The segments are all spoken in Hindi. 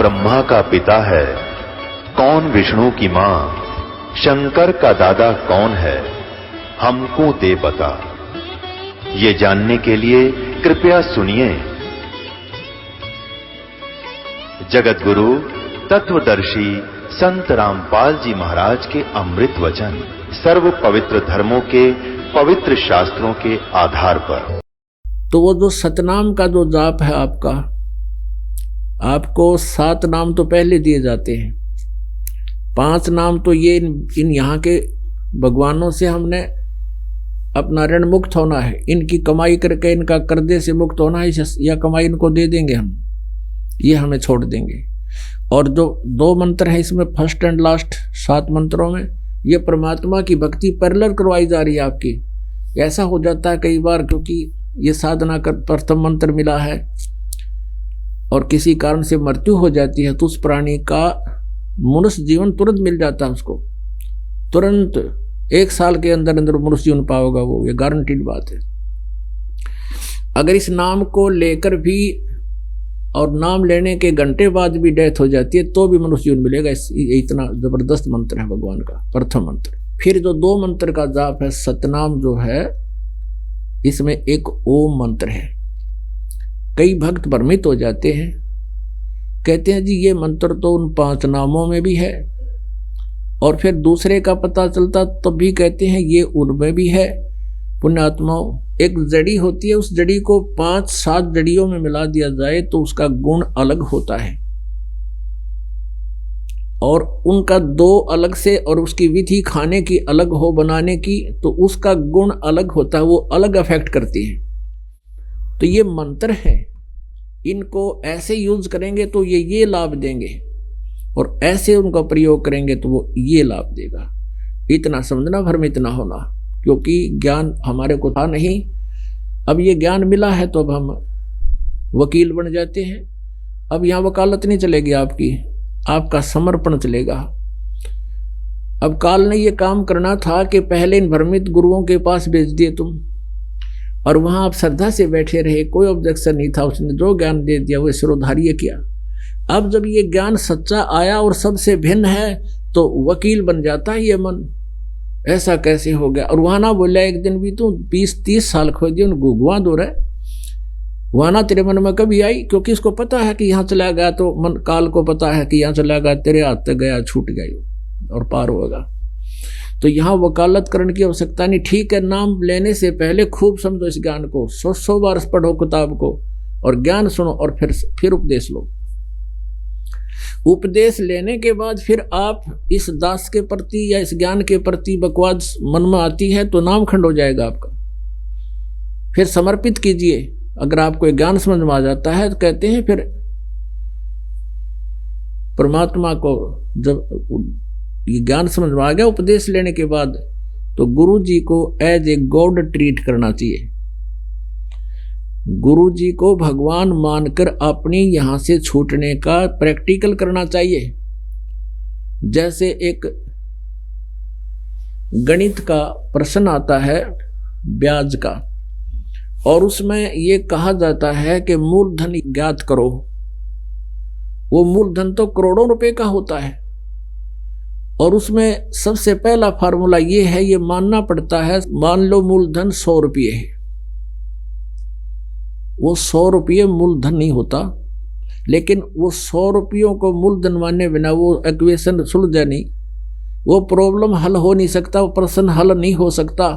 ब्रह्मा का पिता है, कौन विष्णु की मां, शंकर का दादा कौन है, हमको दे बता। ये जानने के लिए कृपया सुनिए। जगत गुरु तत्वदर्शी संत रामपाल जी महाराज के अमृत वचन सर्व पवित्र धर्मों के पवित्र शास्त्रों के आधार पर। तो वो जो सतनाम का जो जाप है आपको 7 नाम तो पहले दिए जाते हैं, 5 नाम तो ये इन यहाँ के भगवानों से हमने अपना ऋण मुक्त होना है, इनकी कमाई करके इनका कर्जे से मुक्त होना है, या कमाई इनको दे देंगे हम, ये हमें छोड़ देंगे। और जो 2 मंत्र हैं इसमें फर्स्ट एंड लास्ट 7 मंत्रों में ये परमात्मा की भक्ति पैरेलल करवाई जा रही है आपकी। ऐसा हो जाता है कई बार, क्योंकि ये साधना कर प्रथम मंत्र मिला है और किसी कारण से मृत्यु हो जाती है तो उस प्राणी का मनुष्य जीवन तुरंत मिल जाता है, उसको तुरंत 1 साल के अंदर अंदर मनुष्य जीवन पाओगा वो, ये गारंटीड बात है। अगर इस नाम को लेकर भी और नाम लेने के घंटे बाद भी डेथ हो जाती है तो भी मनुष्य जीवन मिलेगा। इतना जबरदस्त मंत्र है भगवान का प्रथम मंत्र। फिर जो 2 मंत्र का जाप है सतनाम जो है, इसमें एक ओम मंत्र है। कई भक्त भ्रमित हो जाते हैं, कहते हैं जी ये मंत्र तो उन 5 नामों में भी है, और फिर दूसरे का पता चलता तब भी कहते हैं ये उनमें भी है। पुण्यात्माओं, एक जड़ी होती है, उस जड़ी को 5-7 जड़ियों में मिला दिया जाए तो उसका गुण अलग होता है, और उनका 2 अलग से और उसकी विधि खाने की अलग हो बनाने की तो उसका गुण अलग होता है, वो अलग अफेक्ट करती है। तो ये मंत्र है, इनको ऐसे यूज करेंगे तो ये लाभ देंगे, और ऐसे उनका प्रयोग करेंगे तो वो ये लाभ देगा। इतना समझना, भ्रमित ना होना, क्योंकि ज्ञान हमारे को था नहीं, अब ये ज्ञान मिला है तो अब हम वकील बन जाते हैं। अब यहाँ वकालत नहीं चलेगी आपकी, आपका समर्पण चलेगा। अब काल ने ये काम करना था कि पहले इन भ्रमित गुरुओं के पास भेज दिए तुम, और वहाँ आप श्रद्धा से बैठे रहे, कोई ऑब्जेक्शन नहीं था, उसने जो ज्ञान दे दिया वो सिरोधार्य किया। अब जब ये ज्ञान सच्चा आया और सबसे भिन्न है तो वकील बन जाता है ये मन, ऐसा कैसे हो गया। और वहाँ ना बोला एक दिन भी तू 20-30 साल खो दिए, गुआ दो रहे, वहाँ ना तेरे मन में कभी आई, क्योंकि इसको पता है कि यहाँ चला गया तो मन काल को पता है कि यहाँ चला गया, तेरे हाथ तक गया, छूट गई और पार होगा। तो यहाँ वकालत करने की आवश्यकता नहीं। ठीक है, नाम लेने से पहले खूब समझो इस ज्ञान को, 100 बार पढ़ो किताब को और ज्ञान सुनो, और फिर उपदेश लो। उपदेश लेने के बाद फिर आप इस दास के प्रति या इस ज्ञान के प्रति बकवास मन में आती है तो नाम खंड हो जाएगा आपका। फिर समर्पित कीजिए। अगर आपको ज्ञान समझ में आ जाता है तो कहते हैं फिर परमात्मा को जब ये ज्ञान समझ में आ गया उपदेश लेने के बाद, तो गुरु जी को एज ए गॉड ट्रीट करना चाहिए। गुरु जी को भगवान मानकर अपनी यहां से छूटने का प्रैक्टिकल करना चाहिए। जैसे एक गणित का प्रश्न आता है ब्याज का, और उसमें ये कहा जाता है कि मूलधन ज्ञात करो। वो मूलधन तो करोड़ों रुपए का होता है, और उसमें सबसे पहला फार्मूला ये है, ये मानना पड़ता है, मान लो मूलधन 100 रुपये है। वो 100 रुपये मूलधन नहीं होता, लेकिन वो 100 रुपयों को मूलधन माने बिना वो इक्वेशन सुलझा नहीं, वो प्रॉब्लम हल हो नहीं सकता, वो प्रश्न हल नहीं हो सकता।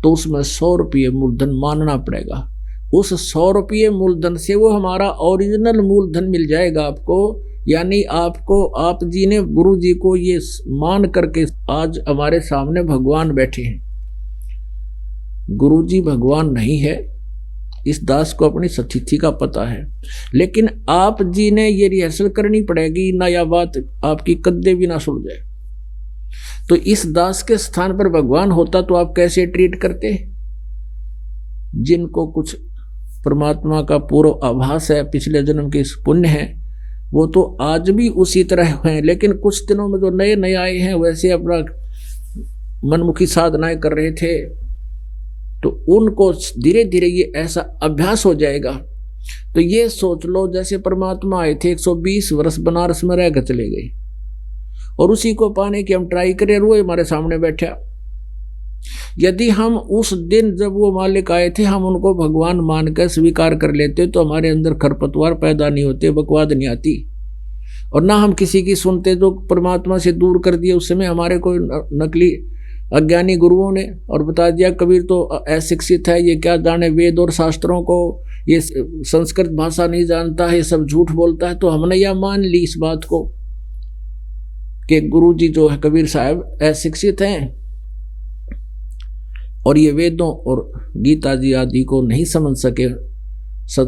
तो उसमें 100 रुपये मूलधन मानना पड़ेगा। उस 100 रुपये मूलधन से वो हमारा ओरिजिनल मूलधन मिल जाएगा आपको। यानी आपको, आप जी ने गुरु जी को ये मान करके आज हमारे सामने भगवान बैठे हैं। गुरु जी भगवान नहीं है, इस दास को अपनी स्थिति का पता है, लेकिन आप जी ने ये रिहर्सल करनी पड़ेगी ना, या बात आपकी कद्दे भी ना सुन जाए। तो इस दास के स्थान पर भगवान होता तो आप कैसे ट्रीट करते? जिनको कुछ परमात्मा का पूर्व आभास है, पिछले जन्म के पुण्य है, वो तो आज भी उसी तरह हैं। लेकिन कुछ दिनों में जो नए नए आए हैं वैसे अपना मनमुखी साधनाएं कर रहे थे, तो उनको धीरे धीरे ये ऐसा अभ्यास हो जाएगा तो ये सोच लो जैसे परमात्मा आए थे 120 वर्ष बनारस में रहकर चले गए, और उसी को पाने की हम ट्राई करें, वो हमारे सामने बैठा। यदि हम उस दिन जब वो मालिक आए थे हम उनको भगवान मानकर स्वीकार कर लेते तो हमारे अंदर खरपतवार पैदा नहीं होते, बकवाद नहीं आती, और ना हम किसी की सुनते जो परमात्मा से दूर कर दिए। उस समय हमारे कोई नकली अज्ञानी गुरुओं ने और बता दिया कबीर तो अशिक्षित है, ये क्या जाने वेद और शास्त्रों को, ये संस्कृत भाषा नहीं जानता है, ये सब झूठ बोलता है। तो हमने यह मान ली इस बात को कि गुरु जी जो है कबीर साहब अशिक्षित हैं और ये वेदों और गीता जी आदि को नहीं समझ सके,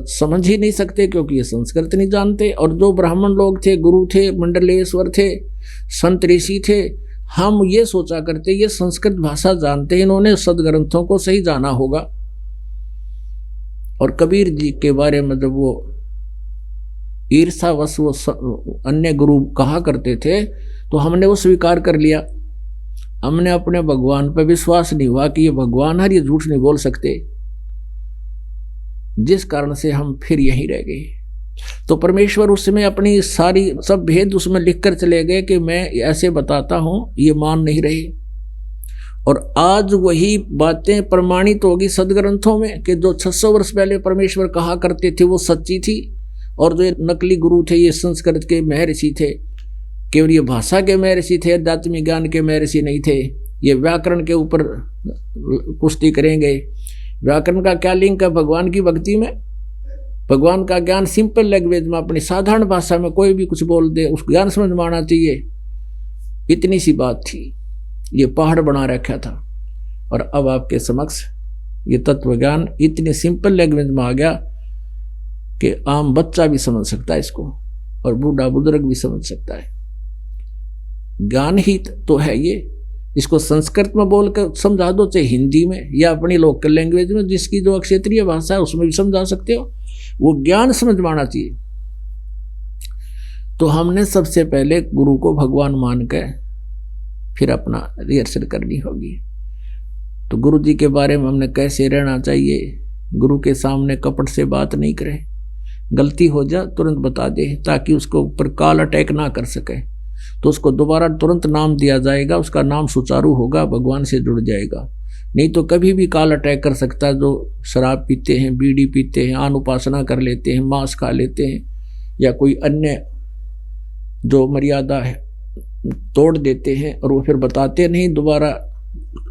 समझ ही नहीं सकते क्योंकि ये संस्कृत नहीं जानते। और जो ब्राह्मण लोग थे, गुरु थे, मंडलेश्वर थे, संत ऋषि थे, हम ये सोचा करते ये संस्कृत भाषा जानते, इन्होंने सदग्रंथों को सही जाना होगा। और कबीर जी के बारे में जब वो ईर्षावश वो अन्य गुरु कहा करते थे तो हमने वो स्वीकार कर लिया। हमने अपने भगवान पर विश्वास नहीं हुआ कि ये भगवान है, ये झूठ नहीं बोल सकते, जिस कारण से हम फिर यहीं रह गए। तो परमेश्वर उसमें अपनी सारी सब भेद उसमें लिखकर चले गए कि मैं ऐसे बताता हूं, ये मान नहीं रहे। और आज वही बातें प्रमाणित होगी सदग्रंथों में कि जो 600 वर्ष पहले परमेश्वर कहा करते थे वो सच्ची थी, और जो नकली गुरु थे ये संस्कृत के महर्षि थे, केवल ये भाषा के महर्षि थे, आध्यात्मिक ज्ञान के महर्षि नहीं थे। ये व्याकरण के ऊपर कुश्ती करेंगे। व्याकरण का क्या लिंक है भगवान की भक्ति में? भगवान का ज्ञान सिंपल लैंग्वेज में अपनी साधारण भाषा में कोई भी कुछ बोल दे उस ज्ञान समझ में आना चाहिए, इतनी सी बात थी। ये पहाड़ बना रखा था और अब आपके समक्ष ये तत्व ज्ञान इतनी सिंपल लैंग्वेज में आ गया कि आम बच्चा भी समझ सकता है इसको और बूढ़ा बुजुर्ग भी समझ सकता है। ज्ञान ही तो है ये। इसको संस्कृत में बोलकर समझा दो, चाहे हिंदी में या अपनी लोकल लैंग्वेज में, जिसकी जो क्षेत्रीय भाषा है उसमें भी समझा सकते हो। वो ज्ञान समझ में आना चाहिए। तो हमने सबसे पहले गुरु को भगवान मान कर फिर अपना रिहर्सल करनी होगी। तो गुरु जी के बारे में हमने कैसे रहना चाहिए, गुरु के सामने कपट से बात नहीं करें, गलती हो जाए तुरंत बता दे ताकि उसको ऊपर काल अटैक ना कर सके। तो उसको दोबारा तुरंत नाम दिया जाएगा, उसका नाम सुचारू होगा, भगवान से जुड़ जाएगा। नहीं तो कभी भी काल अटैक कर सकता है। जो शराब पीते हैं, बीड़ी पीते हैं, आन उपासना कर लेते हैं, मांस खा लेते हैं या कोई अन्य जो मर्यादा है तोड़ देते हैं और वो फिर बताते नहीं, दोबारा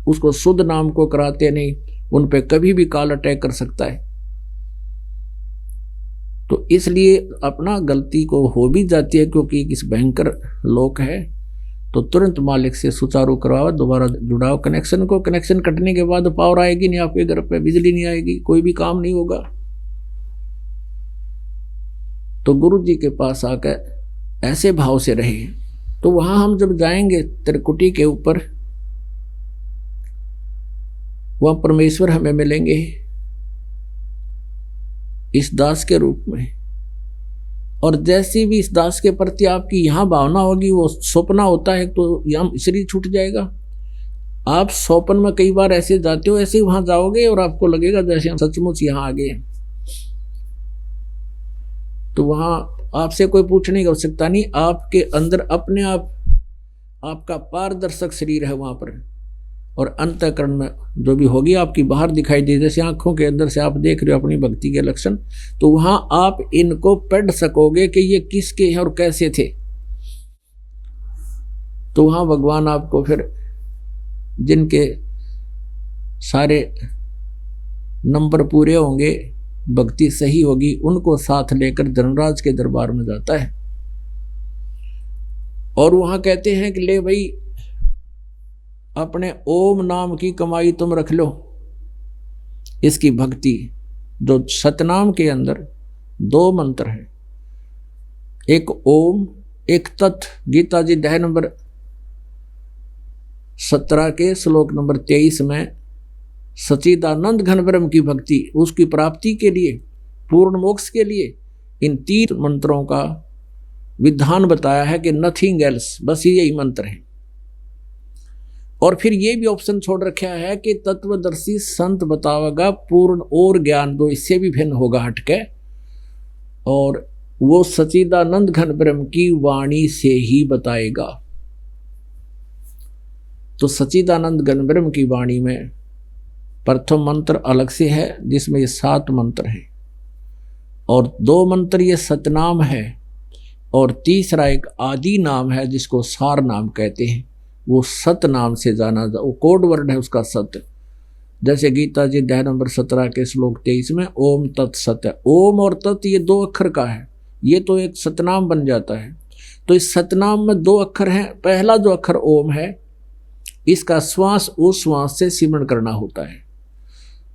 उसको शुद्ध नाम को कराते नहीं, उन पे कभी भी काल अटैक कर सकता है। तो इसलिए अपना गलती को हो भी जाती है क्योंकि इस भयंकर लोक है, तो तुरंत मालिक से सुचारू करवाओ, दोबारा जुड़ाओ कनेक्शन को। कनेक्शन कटने के बाद पावर आएगी नहीं, आपके घर पे बिजली नहीं आएगी, कोई भी काम नहीं होगा। तो गुरु जी के पास आकर ऐसे भाव से रहे। तो वहां हम जब जाएंगे त्रिकुटी के ऊपर, वहां परमेश्वर हमें मिलेंगे इस दास के रूप में। और जैसी भी इस दास के प्रति आपकी यहाँ भावना होगी, वो सपना होता है तो यहाँ शरीर छूट जाएगा। आप स्वप्न में कई बार ऐसे जाते हो, ऐसे ही वहां जाओगे और आपको लगेगा जैसे हम सचमुच यहाँ आ गए। तो वहां आपसे कोई पूछने की आवश्यकता नहीं, आपके अंदर अपने आप आपका पारदर्शक शरीर है वहां पर, और अंतःकरण में जो भी होगी आपकी बाहर दिखाई दे। जैसे आंखों के अंदर से आप देख रहे हो अपनी भक्ति के लक्षण, तो वहां आप इनको पढ़ सकोगे कि ये किसके हैं और कैसे थे। तो वहां भगवान आपको फिर जिनके सारे नंबर पूरे होंगे, भक्ति सही होगी, उनको साथ लेकर धनराज के दरबार में जाता है। और वहां कहते हैं कि ले भाई अपने ओम नाम की कमाई तुम रख लो, इसकी भक्ति। जो सतनाम के अंदर 2 मंत्र हैं, एक ओम एक तत्। गीता जी अध्याय नंबर 17 के श्लोक नंबर 23 में सच्चिदानंद घन ब्रह्म की भक्ति, उसकी प्राप्ति के लिए, पूर्ण मोक्ष के लिए इन 3 मंत्रों का विधान बताया है कि नथिंग एल्स, बस यही मंत्र है। और फिर ये भी ऑप्शन छोड़ रखा है कि तत्वदर्शी संत बतावेगा पूर्ण और ज्ञान, दो इससे भी भिन्न होगा हटके, और वो सच्चिदानंद घन ब्रह्म की वाणी से ही बताएगा। तो सच्चिदानंद घन ब्रह्म की वाणी में प्रथम मंत्र अलग से है जिसमें ये 7 मंत्र हैं, और 2 मंत्र ये सतनाम है, और तीसरा एक आदि नाम है जिसको सार नाम कहते हैं। वो सत नाम से जाना, वो कोड वर्ड है उसका सत। जैसे गीता जी अध्याय नंबर 17 के श्लोक 23 में ओम तत्सत है। ओम और तत् ये 2 अक्षर का है, ये तो एक सतनाम बन जाता है। तो इस सतनाम में 2 अक्षर हैं। पहला जो अक्षर ओम है, इसका श्वास उस श्वास से सिमरण करना होता है।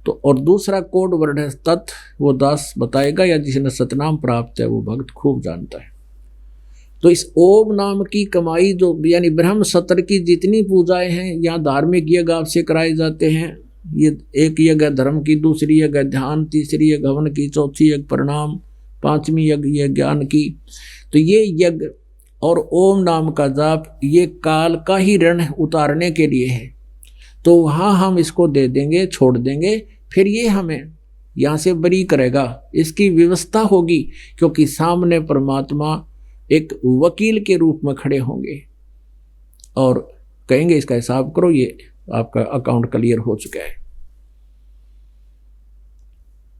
तो और दूसरा कोड वर्ड है तत्, वो दास बताएगा, या जिसने सतनाम प्राप्त है वो भक्त खूब जानता है। तो इस ओम नाम की कमाई जो यानी ब्रह्म सत्र की जितनी पूजाएं हैं, यहाँ धार्मिक यज्ञ आपसे कराए जाते हैं। ये एक यज्ञ धर्म की, दूसरी यज्ञ ध्यान, तीसरी यज्ञ हवन की, चौथी यज्ञ प्रणाम, 5वीं यज्ञ ज्ञान की। तो ये यज्ञ और ओम नाम का जाप ये काल का ही ऋण उतारने के लिए है। तो वहाँ हम इसको दे देंगे, छोड़ देंगे, फिर ये हमें यहाँ से बरी करेगा। इसकी व्यवस्था होगी, क्योंकि सामने परमात्मा एक वकील के रूप में खड़े होंगे और कहेंगे इसका हिसाब करो, ये आपका अकाउंट क्लियर हो चुका है।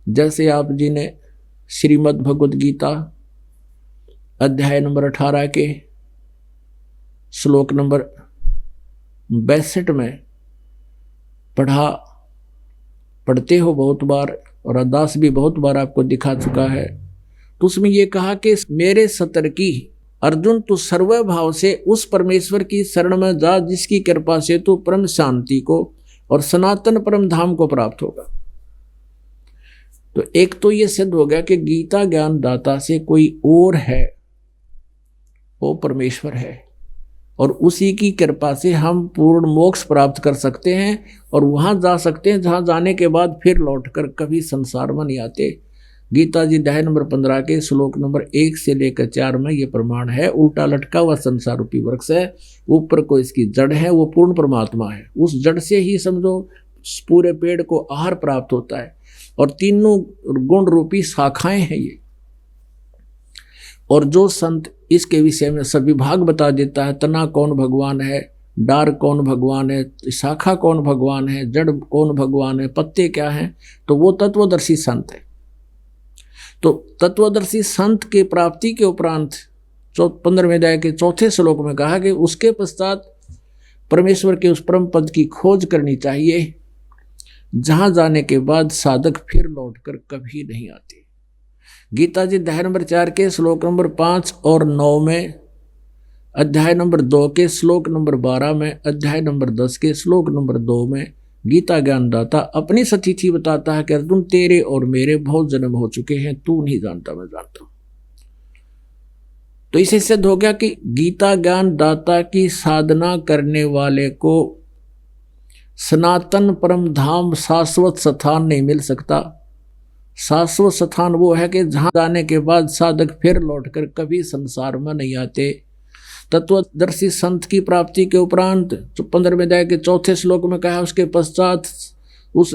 जैसे आप जी ने श्रीमद् भगवद गीता अध्याय नंबर 18 के श्लोक नंबर 62 में पढ़ते हो बहुत बार, और अरदास भी बहुत बार आपको दिखा चुका है। तो उसमें ये कहा कि मेरे सतर की अर्जुन तू सर्व भाव से उस परमेश्वर की शरण में जा जिसकी कृपा से तू परम शांति को और सनातन परम धाम को प्राप्त होगा। तो एक तो ये सिद्ध हो गया कि गीता ज्ञान दाता से कोई और है, वो परमेश्वर है, और उसी की कृपा से हम पूर्ण मोक्ष प्राप्त कर सकते हैं और वहां जा सकते हैं जहां जाने के बाद फिर लौटकर कभी संसार में नहीं आते। गीता जी अध्याय नंबर 15 के श्लोक नंबर 1 से लेकर 4 में ये प्रमाण है। उल्टा लटका हुआ संसार रूपी वृक्ष है, ऊपर को इसकी जड़ है, वो पूर्ण परमात्मा है। उस जड़ से ही समझो पूरे पेड़ को आहार प्राप्त होता है, और तीनों गुण रूपी शाखाएं हैं ये। और जो संत इसके विषय में सभी भाग बता देता है, तना कौन भगवान है, डार कौन भगवान है, शाखा कौन भगवान है, जड़ कौन भगवान है, पत्ते क्या हैं, तो वो तत्वदर्शी संत है। तो तत्वदर्शी संत के प्राप्ति के उपरांत 15वें अध्याय के 4थे श्लोक में कहा कि उसके पश्चात परमेश्वर के उस परम पद की खोज करनी चाहिए, जहां जाने के बाद साधक फिर लौटकर कभी नहीं आते। गीता जी अध्याय नंबर 4 के श्लोक नंबर 5 और 9 में, अध्याय नंबर 2 के श्लोक नंबर 12 में, अध्याय नंबर 10 के श्लोक नंबर 2 में गीता ज्ञानदाता अपनी सतिथि बताता है कि अर्जुन तेरे और मेरे बहुत जन्म हो चुके हैं, तू नहीं जानता मैं जानता हूं। तो इसे सिद्ध हो गया कि गीता ज्ञानदाता की साधना करने वाले को सनातन परम धाम शाश्वत स्थान नहीं मिल सकता। शाश्वत स्थान वो है कि जहां जाने के बाद साधक फिर लौटकर कभी संसार में नहीं आते। तत्वदर्शी संत की प्राप्ति के उपरांत 15वें अध्याय के 4थे श्लोक में कहा, उसके पश्चात उस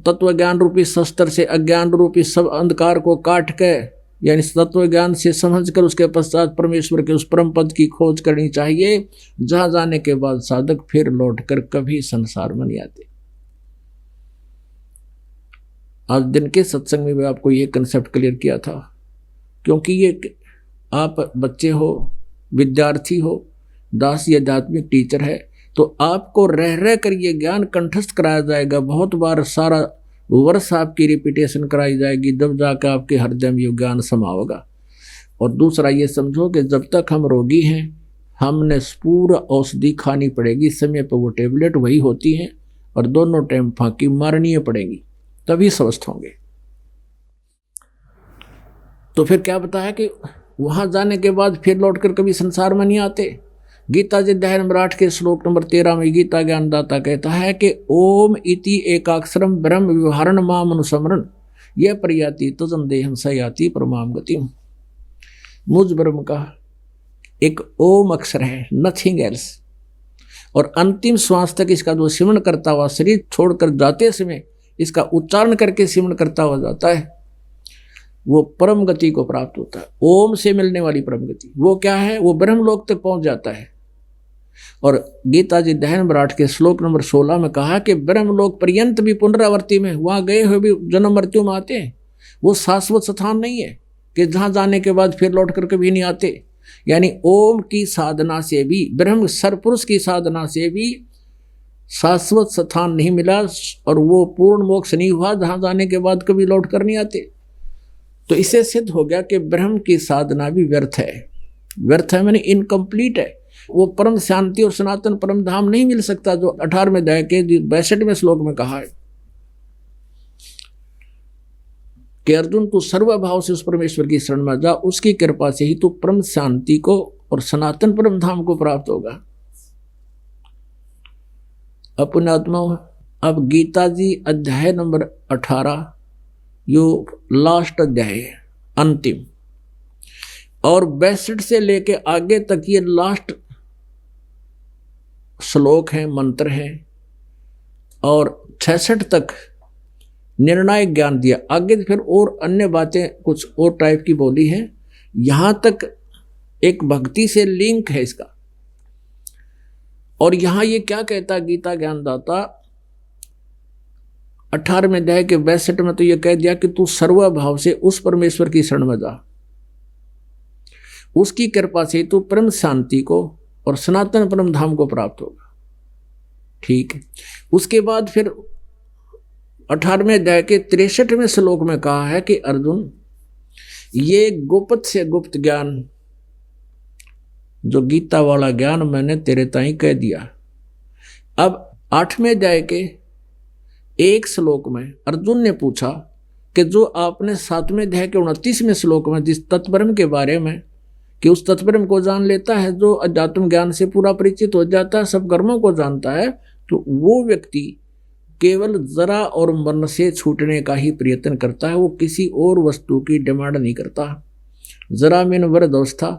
तत्व ज्ञान रूपी शस्त्र से अज्ञान रूपी सब अंधकार को काट के, यानी तत्व ज्ञान से समझकर उसके पश्चात परमेश्वर के उस परम पद की खोज करनी चाहिए, जहां जाने के बाद साधक फिर लौटकर कभी संसार में नहीं आते। आज दिन के सत्संग में मैं आपको ये कंसेप्ट क्लियर किया था, क्योंकि ये आप बच्चे हो, विद्यार्थी हो, दास या आध्यात्मिक टीचर है, तो आपको रह रह कर ये ज्ञान कंठस्थ कराया जाएगा। बहुत बार सारा वर्ष आपकी रिपीटेशन कराई जाएगी, जब जाकर आपके हृदय में ये ज्ञान समाओगा। और दूसरा ये समझो कि जब तक हम रोगी हैं, हमने पूरा औषधि खानी पड़ेगी, समय पर वो टेबलेट वही होती हैं, और दोनों टाइम फांकी मारनी पड़ेगी, तभी स्वस्थ होंगे। तो फिर क्या बताया कि वहां जाने के बाद फिर लौटकर कभी संसार में नहीं आते। गीता जी अध्याय नंबर 8 के श्लोक नंबर 13 में गीता ज्ञानदाता कहता है कि ओम इति एकाक्षरम ब्रह्म व्यवहारण माम अनुस्मरण यह प्रयाति तजन देहम सयाति परमाम गतिम। मुझ ब्रह्म का एक ओम अक्षर है, नथिंग एल्स, और अंतिम श्वास तक इसका जो सिमरण करता हुआ शरीर छोड़कर जाते समय इसका उच्चारण करके सिमरण करता हुआ जाता है, वो परम गति को प्राप्त होता है। ओम से मिलने वाली परम गति वो क्या है? वो ब्रह्मलोक तक पहुंच जाता है। और गीता जी दहन विराट के श्लोक नंबर 16 में कहा कि ब्रह्मलोक पर्यंत भी पुनरावर्ती में, वहां गए हुए भी जन्म मृत्यु में आते हैं। वो शाश्वत स्थान नहीं है कि जहां जाने के बाद फिर लौट कर कभी नहीं आते। यानी ओम की साधना से भी, ब्रह्म सरपुरुष की साधना से भी शाश्वत स्थान नहीं मिला और वो पूर्ण मोक्ष नहीं हुआ जहां जाने के बाद कभी लौट कर नहीं आते। तो इससे सिद्ध हो गया कि ब्रह्म की साधना भी व्यर्थ है। व्यर्थ है मैंने इनकम्प्लीट है। वो परम शांति और सनातन परम धाम नहीं मिल सकता जो 18वें अध्याय के 62वें श्लोक में कहा है कि अर्जुन तू सर्वभाव से उस परमेश्वर की शरण में जा, उसकी कृपा से ही तू परम शांति को और सनातन परम धाम को प्राप्त होगा। अपने आत्मा अब गीता जी अध्याय नंबर 18 यो लास्ट अध्याय है, अंतिम, और 62 से लेके आगे तक ये लास्ट श्लोक है, मंत्र है, और 66 तक निर्णायक ज्ञान दिया। आगे फिर और अन्य बातें कुछ और टाइप की बोली है। यहां तक एक भक्ति से लिंक है इसका। और यहां ये क्या कहता गीता ज्ञानदाता 18वें अध्याय के 62 में तो ये कह दिया कि तू सर्वभाव से उस परमेश्वर की शरण में जा, उसकी कृपा से तू परम शांति को और सनातन परम धाम को प्राप्त होगा। ठीक है। उसके बाद फिर 18वें अध्याय के 63वें श्लोक में कहा है कि अर्जुन ये गुप्त से गुप्त ज्ञान, जो गीता वाला ज्ञान मैंने तेरे ताई कह दिया। अब 8वें अध्याय के एक श्लोक में अर्जुन ने पूछा कि जो आपने 7वें अध्याय के 29वें श्लोक में जिस तत्परम के बारे में कि उस तत्परम को जान लेता है जो अध्यात्म ज्ञान से पूरा परिचित हो जाता है, सब कर्मों को जानता है, तो वो व्यक्ति केवल जरा और मन से छूटने का ही प्रयत्न करता है। वो किसी और वस्तु की डिमांड नहीं करता। जरा में वृद्धावस्था,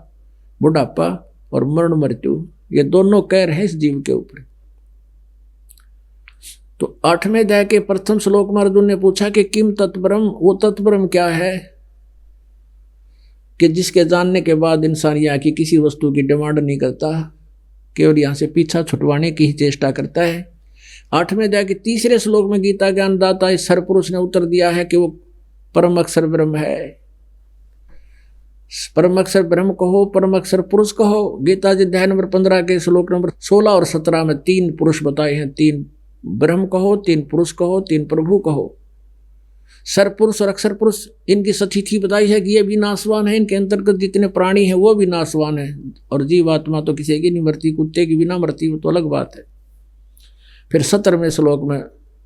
बुढ़ापा और मरण मृत्यु, ये दोनों कहर है इस जीव के ऊपर। तो 8वें अध्याय के प्रथम श्लोक में अर्जुन ने पूछा कि किम तत्परम, वो तत्परम क्या है कि जिसके जानने के बाद इंसान यहाँ की किसी वस्तु की डिमांड नहीं करता, केवल यहाँ से पीछा छुटवाने की ही चेष्टा करता है। 8वें अध्याय के 3रे श्लोक में गीता ज्ञानदाता इस सरपुरुष ने उत्तर दिया है कि वो परम अक्षर ब्रह्म है। परम अक्षर ब्रह्म कहो, परम अक्षर पुरुष कहो। गीता जी अध्याय नंबर 15 के श्लोक नंबर 16 और 17 में 3 पुरुष बताए हैं। 3 ब्रह्म कहो, 3 पुरुष कहो, 3 प्रभु कहो। सर पुरुष और अक्षर पुरुष इनकी सतिथि बताई है कि ये भी नाशवान है। इनके अंतर्गत जितने प्राणी हैं वो भी नाशवान है, और जीवात्मा तो किसी की नहीं मरती, कुत्ते की भी ना मरती, वो तो अलग बात है। फिर 17वें श्लोक में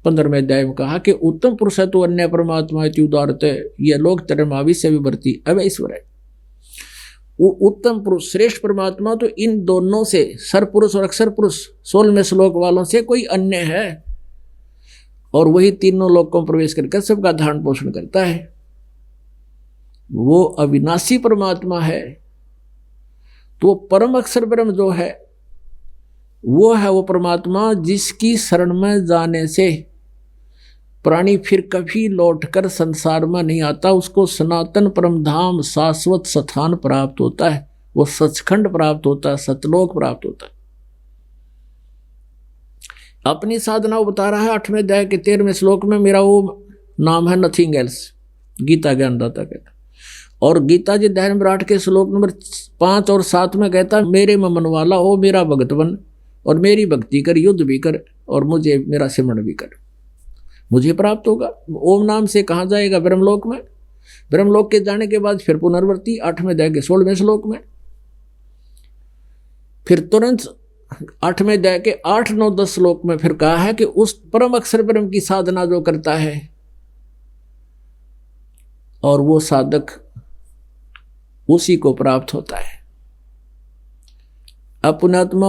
15वें अध्याय में कहा कि उत्तम पुरुष है तो अन्य परमात्मा उदारत है, यह लोग तरमावी से भी बढ़ती अब ईश्वर है। वो उत्तम पुरुष श्रेष्ठ परमात्मा तो इन दोनों से, सर पुरुष और अक्षर पुरुष 16वें श्लोक वालों से कोई अन्य है, और वही तीनों लोकों में प्रवेश करके सबका धारण पोषण करता है। वो अविनाशी परमात्मा है। तो परम अक्षर ब्रह्म जो है वो है वो परमात्मा जिसकी शरण में जाने से प्राणी फिर कभी लौटकर संसार में नहीं आता। उसको सनातन परम धाम शाश्वत स्थान प्राप्त होता है, वो सचखंड प्राप्त होता है, सतलोक प्राप्त होता है। अपनी साधना वो बता रहा है 8वें अध्याय के 13वें श्लोक में, मेरा वो नाम है नथिंग एल्स, गीता ज्ञानदाता कहता। और गीता जी अध्याय नंबर 8 के श्लोक नंबर 5 और 7 में कहता है, मेरे में मन वाला हो मेरा भगत बन, और मेरी भक्ति कर, युद्ध भी कर, और मुझे मेरा सिमरण भी कर, मुझे प्राप्त होगा। ओम नाम से कहाँ जाएगा? ब्रह्मलोक में। ब्रह्मलोक के जाने के बाद फिर पुनर्वर्ती 8वें अध्याय के 16वें श्लोक में, फिर तुरंत 8वें अध्याय के 8, 9, 10 श्लोक में फिर कहा है कि उस परम अक्षर ब्रह्म की साधना जो करता है, और वो साधक उसी को प्राप्त होता है। अब पुण्यात्मा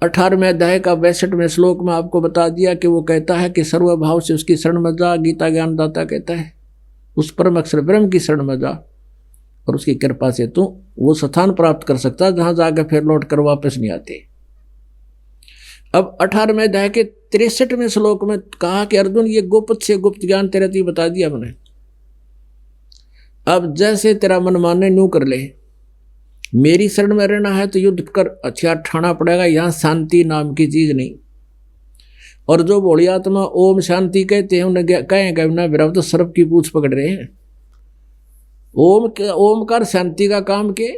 18वें अध्याय का 62वें श्लोक में आपको बता दिया कि वो कहता है कि सर्वभाव से उसकी शरण में जा। गीता ज्ञानदाता कहता है उस परम अक्षर ब्रह्म की शरण में जा, और उसकी कृपा से तू वो स्थान प्राप्त कर सकता है जहां जाकर फिर लौट कर वापस नहीं आते। अब 18वें अध्याय के 63वें श्लोक में कहा कि अर्जुन ये गुप्त से गुप्त ज्ञान तेरे बता दिया मैंने, अब जैसे तेरा मन माने न्यू कर ले, मेरी शरण में रहना है तो युद्ध कर, हथियार ठाना पड़ेगा, यहां शांति नाम की चीज नहीं। और जो भोली आत्मा ओम शांति कहते हैं उन्हें कहेंगे ना विराव तो सर्प की पूछ पकड़ रहे हैं। ओमकार शांति का काम के,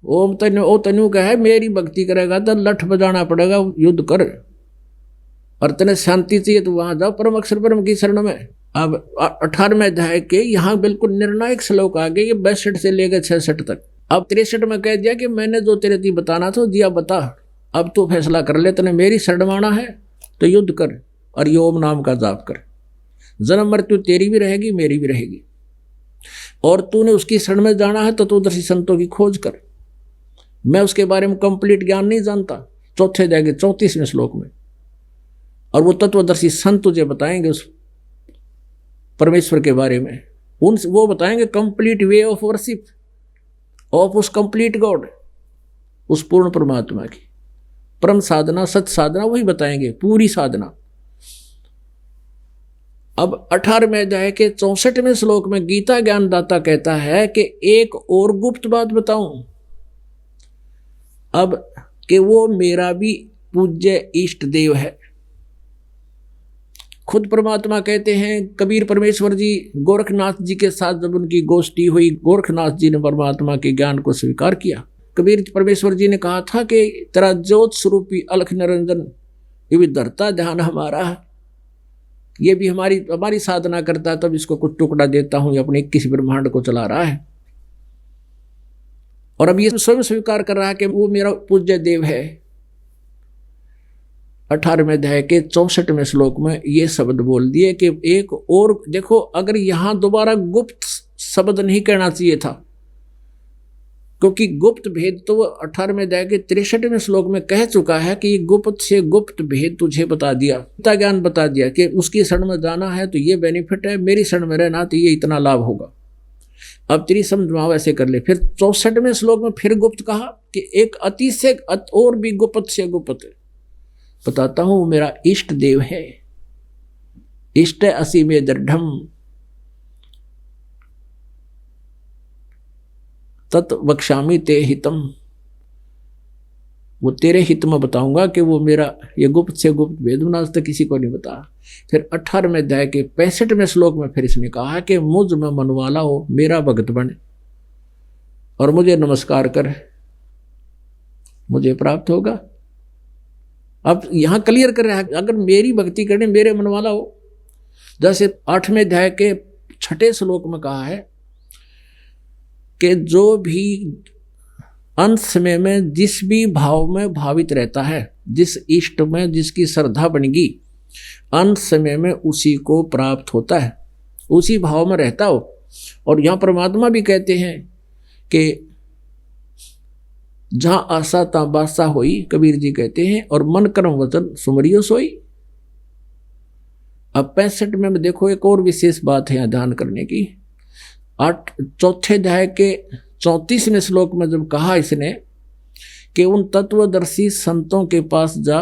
ओम तनु का है, मेरी भक्ति करेगा तो लठ बजाना पड़ेगा, युद्ध कर। और तने शांति चाहिए तो वहां जाओ परम अक्षर ब्रह्म की शरण में। अब 18वें अध्याय के यहाँ बिल्कुल निर्णायक श्लोक आ गए, ये 62 से लेकर 66 तक। अब 63 में कह दिया कि मैंने जो तेरे ती बताना था दिया बता, अब तो फैसला कर ले, तने मेरी शरण माना है तो युद्ध कर और ये ओम नाम का जाप कर। जन्म मृत्यु तेरी भी रहेगी मेरी भी रहेगी, और तूने उसकी शरण में जाना है तो तत्वदर्शी संतों की खोज कर। मैं उसके बारे में कंप्लीट ज्ञान नहीं जानता, चौथे अध्याय के 34वें श्लोक में, और वो तत्वदर्शी संत तुझे बताएंगे उस परमेश्वर के बारे में। वो बताएंगे complete way of worship of उस कंप्लीट गॉड, उस पूर्ण परमात्मा की परम साधना, सत्य साधना, वही बताएंगे पूरी साधना। अब 18वें अध्याय के 64वें श्लोक में गीता ज्ञानदाता कहता है कि एक और गुप्त बात बताऊं, अब कि वो मेरा भी पूज्य इष्ट देव है। खुद परमात्मा कहते हैं, कबीर परमेश्वर जी गोरखनाथ जी के साथ जब उनकी गोष्ठी हुई, गोरखनाथ जी ने परमात्मा के ज्ञान को स्वीकार किया। कबीर परमेश्वर जी ने कहा था कि तेरा ज्योत स्वरूपी अलख निरंजन ये भी धरता ध्यान हमारा है, ये भी हमारी साधना करता है, तब इसको कुछ टुकड़ा देता हूं, ये अपने 21 ब्रह्मांड को चला रहा है। और अब ये स्वयं स्वीकार कर रहा है कि वो मेरा पूज्य देव है। 18वें अध्याय के 64वें श्लोक में ये शब्द बोल दिए कि एक और देखो, अगर यहां दोबारा गुप्त शब्द नहीं कहना चाहिए था, क्योंकि गुप्त भेद तो 18वें अध्याय के 63वें श्लोक में कह चुका है कि गुप्त से गुप्त भेद तुझे बता दिया, गीता ज्ञान बता दिया कि उसकी शरण में जाना है तो ये बेनिफिट है, मेरी शरण में रहना तो ये इतना लाभ होगा। अब तेरी समझाओ ऐसे कर ले। फिर 64वें श्लोक में फिर गुप्त कहा कि एक अति से और भी गुप्त से गुप्त बताता हूं, मेरा इष्ट देव है, इष्ट असी में दृढ़म तत् वक्ष्यामि ते हितम, वो तेरे हित में बताऊंगा कि वो मेरा ये गुप्त से गुप्त भेद आज तक किसी को नहीं बताया। फिर 18वें अध्याय के 65वें श्लोक में फिर इसने कहा कि मुझ में मन वाला हो, मेरा भक्त बन और मुझे नमस्कार कर, मुझे प्राप्त होगा। अब यहां क्लियर कर रहा है, अगर मेरी भक्ति करने मेरे मन वाला हो, जैसे 8वें अध्याय के 6ठे श्लोक में कहा है कि जो भी अंत समय में जिस भी भाव में भावित रहता है, जिस इष्ट में जिसकी श्रद्धा बनेगी, अंत समय में उसी को प्राप्त होता है, उसी भाव में रहता हो। और यहाँ परमात्मा भी कहते हैं कि जहाँ आशा ता बासा होई, कबीर जी कहते हैं, और मन कर्म वचन सुमरियो सोई। अब 65 में देखो एक और विशेष बात है यहाँ ध्यान करने की। 4थे अध्याय के 34वें श्लोक में जब कहा इसने कि उन तत्वदर्शी संतों के पास जा,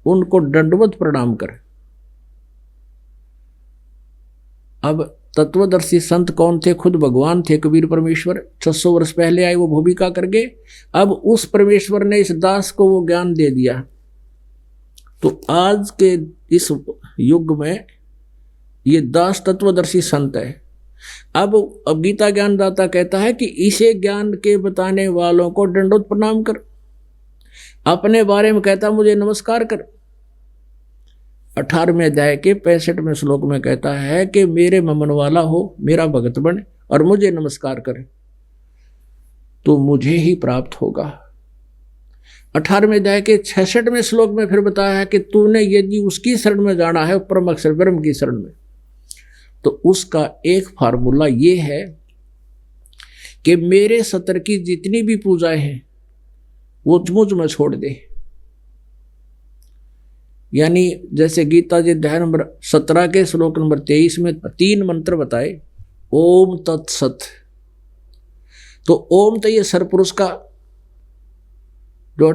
उनको दंडवत प्रणाम कर। अब तत्वदर्शी संत कौन थे? खुद भगवान थे, कबीर परमेश्वर 600 वर्ष पहले आए, वो भूमिका करके। अब उस परमेश्वर ने इस दास को वो ज्ञान दे दिया, तो आज के इस युग में ये दास तत्वदर्शी संत है। अब गीता ज्ञानदाता कहता है कि इसे ज्ञान के बताने वालों को दंडोत प्रणाम कर। अपने बारे में कहता मुझे नमस्कार कर। 18वें अध्याय के 65वें श्लोक में कहता है कि मेरे मन वाला हो, मेरा भगत बन और मुझे नमस्कार कर, तो मुझे ही प्राप्त होगा। 18वें अध्याय के 66वें श्लोक में फिर बताया है कि तूने यदि उसकी शरण में जाना है, परम अक्षर ब्रह्म की शरण में, तो उसका एक फार्मूला ये है कि मेरे सतर की जितनी भी पूजाएं हैं वो मुझ में छोड़ दे। यानी जैसे गीता जी अध्याय नंबर 17 के श्लोक नंबर 23 में 3 मंत्र बताए, ओम तत्सत। तो ओम तो ये सरपुरुष का, जो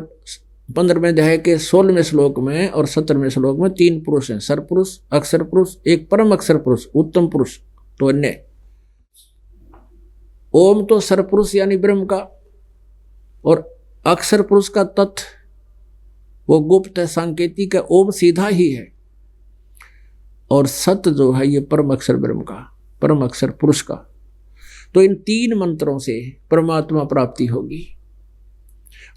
15वें अध्याय के 16वें श्लोक में और 17वें श्लोक में 3 पुरुष हैं, सरपुरुष, अक्षर पुरुष, एक परम अक्षर पुरुष, उत्तम पुरुष, तो अन्य। ओम तो सरपुरुष यानी ब्रह्म का, और अक्षर पुरुष का तत् वो गुप्त है, सांकेतिक है, ओम सीधा ही है। और सत जो है ये परम अक्षर ब्रह्म का, परम अक्षर पुरुष का। तो इन 3 मंत्रों से परमात्मा प्राप्ति होगी।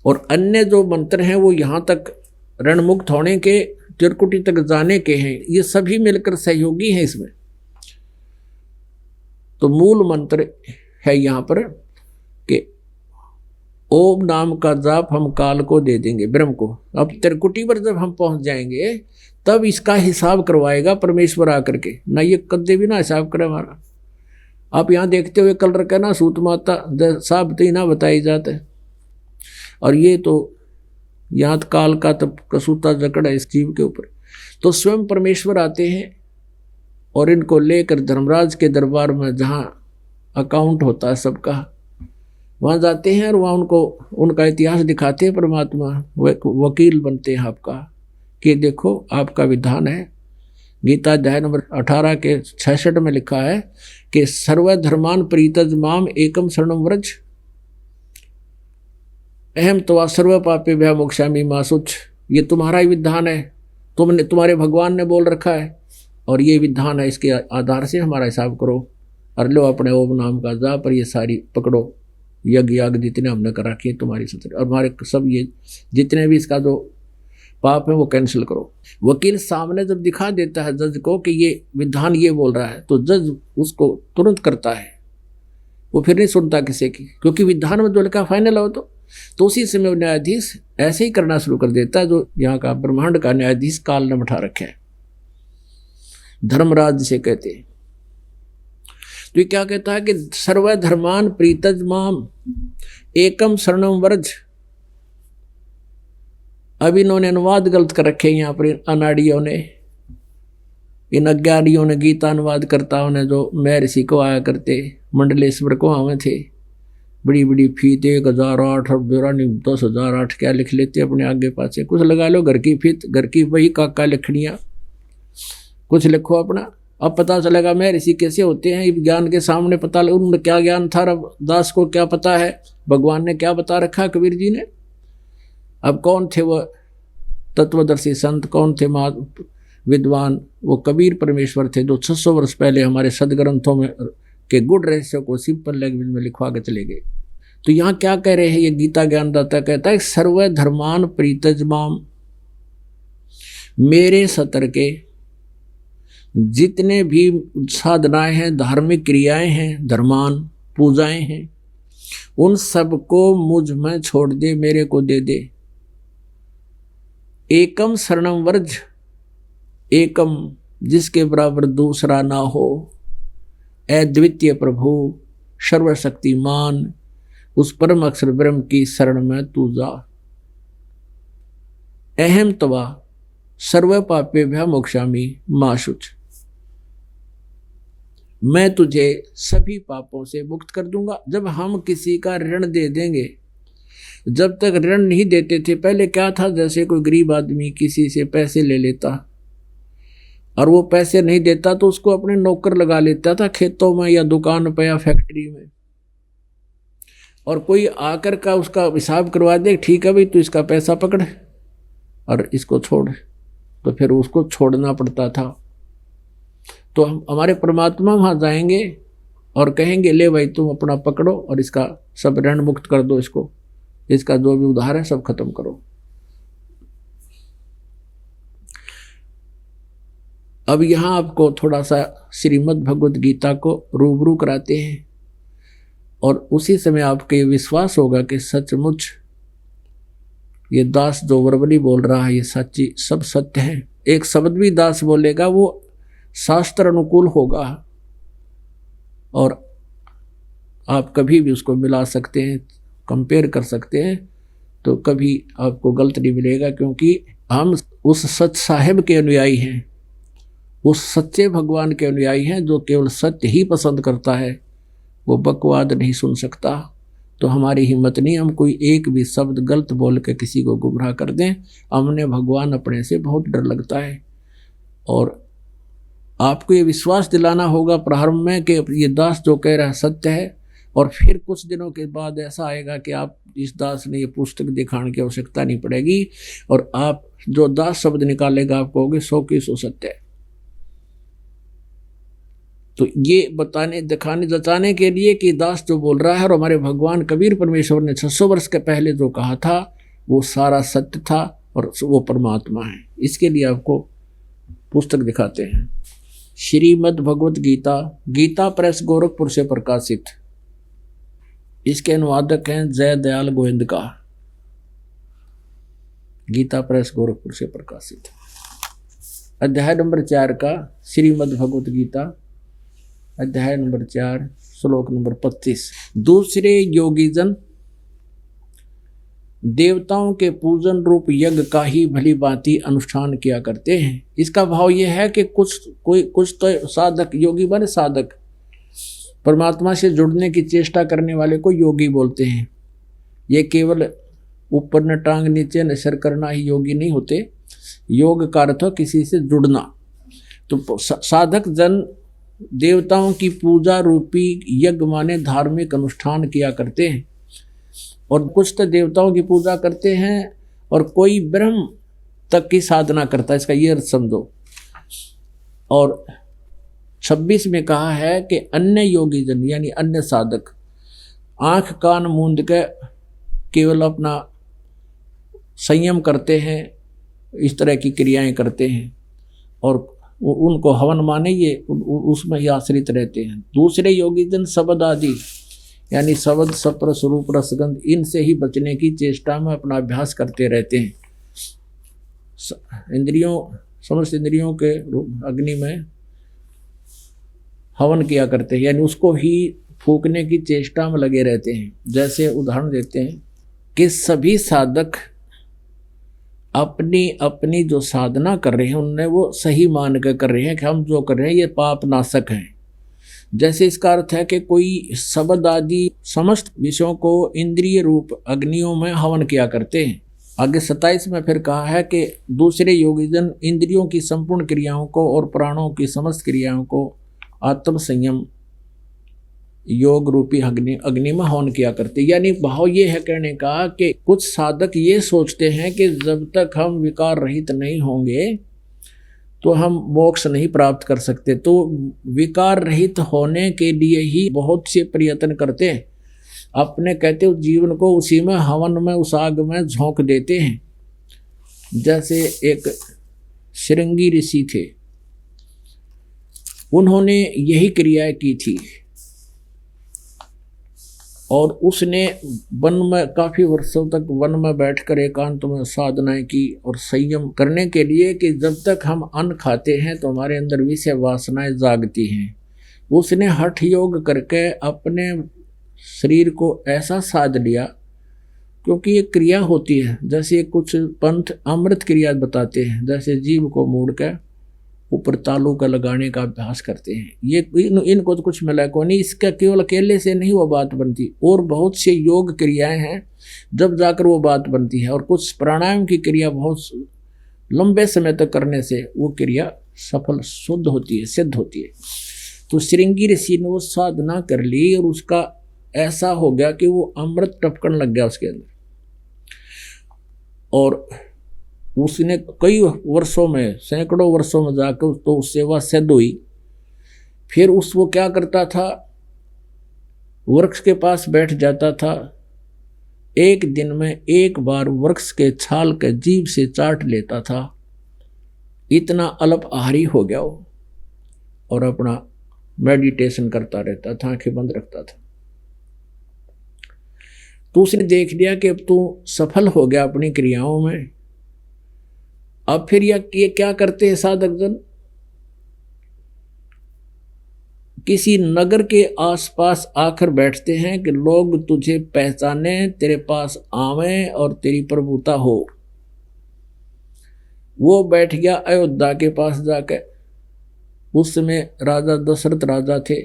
और अन्य जो मंत्र हैं वो यहाँ तक ऋण मुक्त होने के, त्रिकुटी तक जाने के हैं, ये सभी मिलकर सहयोगी हैं इसमें। तो मूल मंत्र है यहाँ पर कि ओम नाम का जाप हम काल को दे देंगे, ब्रह्म को। अब त्रिकुटी पर जब हम पहुंच जाएंगे तब इसका हिसाब करवाएगा परमेश्वर आकर के, ना ये कदे भी ना हिसाब करे हमारा। आप यहाँ देखते हुए कल रखे ना सूत माता साहब तो ना बताई जाते, और ये तो यहाँ काल का तब कसूता जकड़ है इस जीव के ऊपर। तो स्वयं परमेश्वर आते हैं और इनको लेकर धर्मराज के दरबार में, जहाँ अकाउंट होता है सबका, वहाँ जाते हैं और वहाँ उनको उनका इतिहास दिखाते हैं परमात्मा, वकील बनते हैं आपका कि देखो आपका विधान है। गीता अध्याय नंबर 18 के 66 में लिखा है कि सर्वधर्मान प्रीतज माम एकम शरणम व्रज अहम त्वा सर्व पापेभ्यः मोक्षामि मा शुच। ये तुम्हारा ही विधान है, तुम्हारे भगवान ने बोल रखा है और ये विधान है, इसके आधार से हमारा हिसाब करो और लो अपने ओम नाम का जाप पर ये सारी पकड़ो, यज्ञ याग जितने हमने कर रखे तुम्हारी सत्र, और हमारे सब ये जितने भी इसका जो पाप है वो कैंसिल करो। वकील सामने जब दिखा देता है जज को कि ये विधान ये बोल रहा है, तो जज उसको तुरंत करता है, वो फिर नहीं सुनता किसी की, क्योंकि विधान में जो लिखा फाइनल हो तो उसी समय न्यायाधीश ऐसे ही करना शुरू कर देता है जो यहाँ का ब्रह्मांड का न्यायाधीश काल ने बैठा रखे है, धर्मराज जिसे कहते हैं। तो ये क्या कहता है कि सर्वधर्मान प्रीतज माम एकम शरणम व्रज। अब इन्होंने अनुवाद गलत कर रखे यहाँ पर अनाड़ियों ने, इन अज्ञानियों ने, गीता अनुवाद करताओं ने, जो महर्षि को आया करते मंडलेश्वर को आवे थे, बड़ी बड़ी फीत 1008 और 10,008 क्या लिख लेते अपने आगे पासे, कुछ लगा लो घर की फीत, घर की वही काका लिखनिया, कुछ लिखो अपना। अब पता चलेगा महर्षि कैसे होते हैं, ज्ञान के सामने पता लगा उन्होंने क्या ज्ञान था, दास को क्या पता है, भगवान ने क्या बता रखा कबीर जी ने। अब कौन थे वो तत्वदर्शी संत, कौन थे विद्वान? वो कबीर परमेश्वर थे जो 600 वर्ष पहले हमारे सदग्रंथों में के गुड़ रहस्य को सिंपल लैंग्वेज में लिखवा के चले गए। तो यहाँ क्या कह रहे हैं, ये गीता ज्ञानदाता कहता है सर्व धर्मान प्रीतज माम, मेरे सतर के जितने भी साधनाएं हैं, धार्मिक क्रियाएं हैं, धर्मान पूजाएं हैं, उन सबको मुझ में छोड़ दे, मेरे को दे दे। एकम शरणम व्रज, एकम जिसके बराबर दूसरा ना हो, अद्वितीय प्रभु सर्वशक्तिमान, उस परम अक्षर ब्रह्म की शरण में तू जा। अहम तवा सर्व पापेभ्यः मोक्षामि मा शुच, मैं तुझे सभी पापों से मुक्त कर दूंगा। जब हम किसी का ऋण दे देंगे, जब तक ऋण नहीं देते थे, पहले क्या था, जैसे कोई गरीब आदमी किसी से पैसे ले लेता और वो पैसे नहीं देता तो उसको अपने नौकर लगा लेता था खेतों में या दुकान पर या फैक्ट्री में, और कोई आकर का उसका हिसाब करवा दे, ठीक है भाई तू इसका पैसा पकड़ और इसको छोड़, तो फिर उसको छोड़ना पड़ता था। तो हम हमारे परमात्मा वहाँ जाएंगे और कहेंगे ले भाई तुम अपना पकड़ो और इसका सब ऋण मुक्त कर दो, इसको, इसका जो भी उधार है सब खत्म करो। अब यहाँ आपको थोड़ा सा श्रीमद् भगवद गीता को रूबरू कराते हैं, और उसी समय आपको ये विश्वास होगा कि सचमुच ये दास जो वर्बली बोल रहा है ये सच्ची सब सत्य है। एक शब्द भी दास बोलेगा वो शास्त्र अनुकूल होगा, और आप कभी भी उसको मिला सकते हैं, कंपेयर कर सकते हैं, तो कभी आपको गलत नहीं मिलेगा, क्योंकि हम उस सच साहिब के अनुयायी हैं, उस सच्चे भगवान के अनुयायी हैं जो केवल सत्य ही पसंद करता है, वो बकवाद नहीं सुन सकता। तो हमारी हिम्मत नहीं हम कोई एक भी शब्द गलत बोल के किसी को गुमराह कर दें। हमने भगवान अपने से बहुत डर लगता है, और आपको ये विश्वास दिलाना होगा प्रारंभ में कि ये दास जो कह रहा है सत्य है, और फिर कुछ दिनों के बाद ऐसा आएगा कि आप इस दास ने ये पुस्तक दिखाने की आवश्यकता नहीं पड़ेगी, और आप जो दास शब्द निकालेगा आप कहोगे 100 की 100 सत्य है। तो ये बताने दिखाने जताने के लिए कि दास जो बोल रहा है और हमारे भगवान कबीर परमेश्वर ने 600 वर्ष के पहले जो कहा था वो सारा सत्य था और वो परमात्मा है। इसके लिए आपको पुस्तक दिखाते हैं। श्रीमद् भगवत गीता, गीता प्रेस गोरखपुर से प्रकाशित। इसके अनुवादक हैं जय दयाल गोविंद का। गीता प्रेस गोरखपुर से प्रकाशित। अध्याय नंबर 4 का श्रीमद् भगवत गीता, अध्याय नंबर 4 श्लोक नंबर 25। दूसरे योगीजन देवताओं के पूजन रूप यज्ञ का ही भली भांति अनुष्ठान किया करते हैं। इसका भाव यह है कि कुछ तो साधक, योगी बने साधक, परमात्मा से जुड़ने की चेष्टा करने वाले को योगी बोलते हैं। ये केवल ऊपर न टांग नीचे न सिर करना ही योगी नहीं होते। योग का अर्थ किसी से जुड़ना। तो साधक जन देवताओं की पूजा रूपी यज्ञ माने धार्मिक अनुष्ठान किया करते हैं, और कुछ तो देवताओं की पूजा करते हैं और कोई ब्रह्म तक की साधना करता है। इसका ये अर्थ समझो। और 26 में कहा है कि अन्य योगी जन यानी अन्य साधक आंख कान मूंद के केवल अपना संयम करते हैं, इस तरह की क्रियाएं करते हैं, और उनको हवन माने ये उसमें ही आश्रित रहते हैं। दूसरे योगी जन शब्द आदि यानी शब्द, सप्र, स्वरूप, रसगंध, इनसे ही बचने की चेष्टा में अपना अभ्यास करते रहते हैं। इंद्रियों, समस्त इंद्रियों के अग्नि में हवन किया करते हैं, यानी उसको ही फूकने की चेष्टा में लगे रहते हैं। जैसे उदाहरण देते हैं कि सभी साधक अपनी अपनी जो साधना कर रहे हैं उनने वो सही मान कर कर रहे हैं कि हम जो कर रहे हैं ये पाप नाशक हैं। जैसे इसका अर्थ है कि कोई शब्द आदि समस्त विषयों को इंद्रिय रूप अग्नियों में हवन किया करते हैं। आगे 27 में फिर कहा है कि दूसरे योगीजन इंद्रियों की संपूर्ण क्रियाओं को और प्राणों की समस्त क्रियाओं को आत्म संयम योग रूपी अग्नि में हवन किया करते। यानी भाव ये है कहने का कि कुछ साधक ये सोचते हैं कि जब तक हम विकार रहित नहीं होंगे तो हम मोक्ष नहीं प्राप्त कर सकते। तो विकार रहित होने के लिए ही बहुत से प्रयत्न करते हैं, अपने कहते हो जीवन को उसी में हवन में उस आग में झोंक देते हैं। जैसे एक श्रृंगी ऋषि थे, उन्होंने यही क्रियाएं की थी और उसने वन में काफी वर्षों तक वन में बैठकर एकांत में साधनाएं की और संयम करने के लिए कि जब तक हम अन्न खाते हैं तो हमारे अंदर विषय वासनाएं जागती हैं। उसने हठ योग करके अपने शरीर को ऐसा साध लिया, क्योंकि ये क्रिया होती है। जैसे कुछ पंथ अमृत क्रिया बताते हैं, जैसे जीव को मोड़ के ऊपर तालू का लगाने का अभ्यास करते हैं। ये इनको तो कुछ मिला को नहीं, इसका केवल अकेले से नहीं वो बात बनती, और बहुत से योग क्रियाएं हैं जब जाकर वो बात बनती है। और कुछ प्राणायाम की क्रिया बहुत लंबे समय तक करने से वो क्रिया सफल शुद्ध होती है, सिद्ध होती है। तो श्रृंगी ऋषि ने वो साधना कर ली और उसका ऐसा हो गया कि वो अमृत टपकन लग गया उसके अंदर, और उसने कई वर्षों में, सैकड़ों वर्षों में जाकर तो सेवा सिद्ध हुई। फिर वो क्या करता था, वृक्ष के पास बैठ जाता था, एक दिन में एक बार वृक्ष के छाल के जीभ से चाट लेता था। इतना अल्प आहारी हो गया वो, और अपना मेडिटेशन करता रहता था, आंखें बंद रखता था। तो उसने देख लिया कि अब तू सफल हो गया अपनी क्रियाओं में। अब फिर ये क्या करते हैं साधक जन, किसी नगर के आसपास आकर बैठते हैं कि लोग तुझे पहचाने, तेरे पास आवें और तेरी प्रभुता हो। वो बैठ गया अयोध्या के पास जाकर। उस समय राजा दशरथ राजा थे,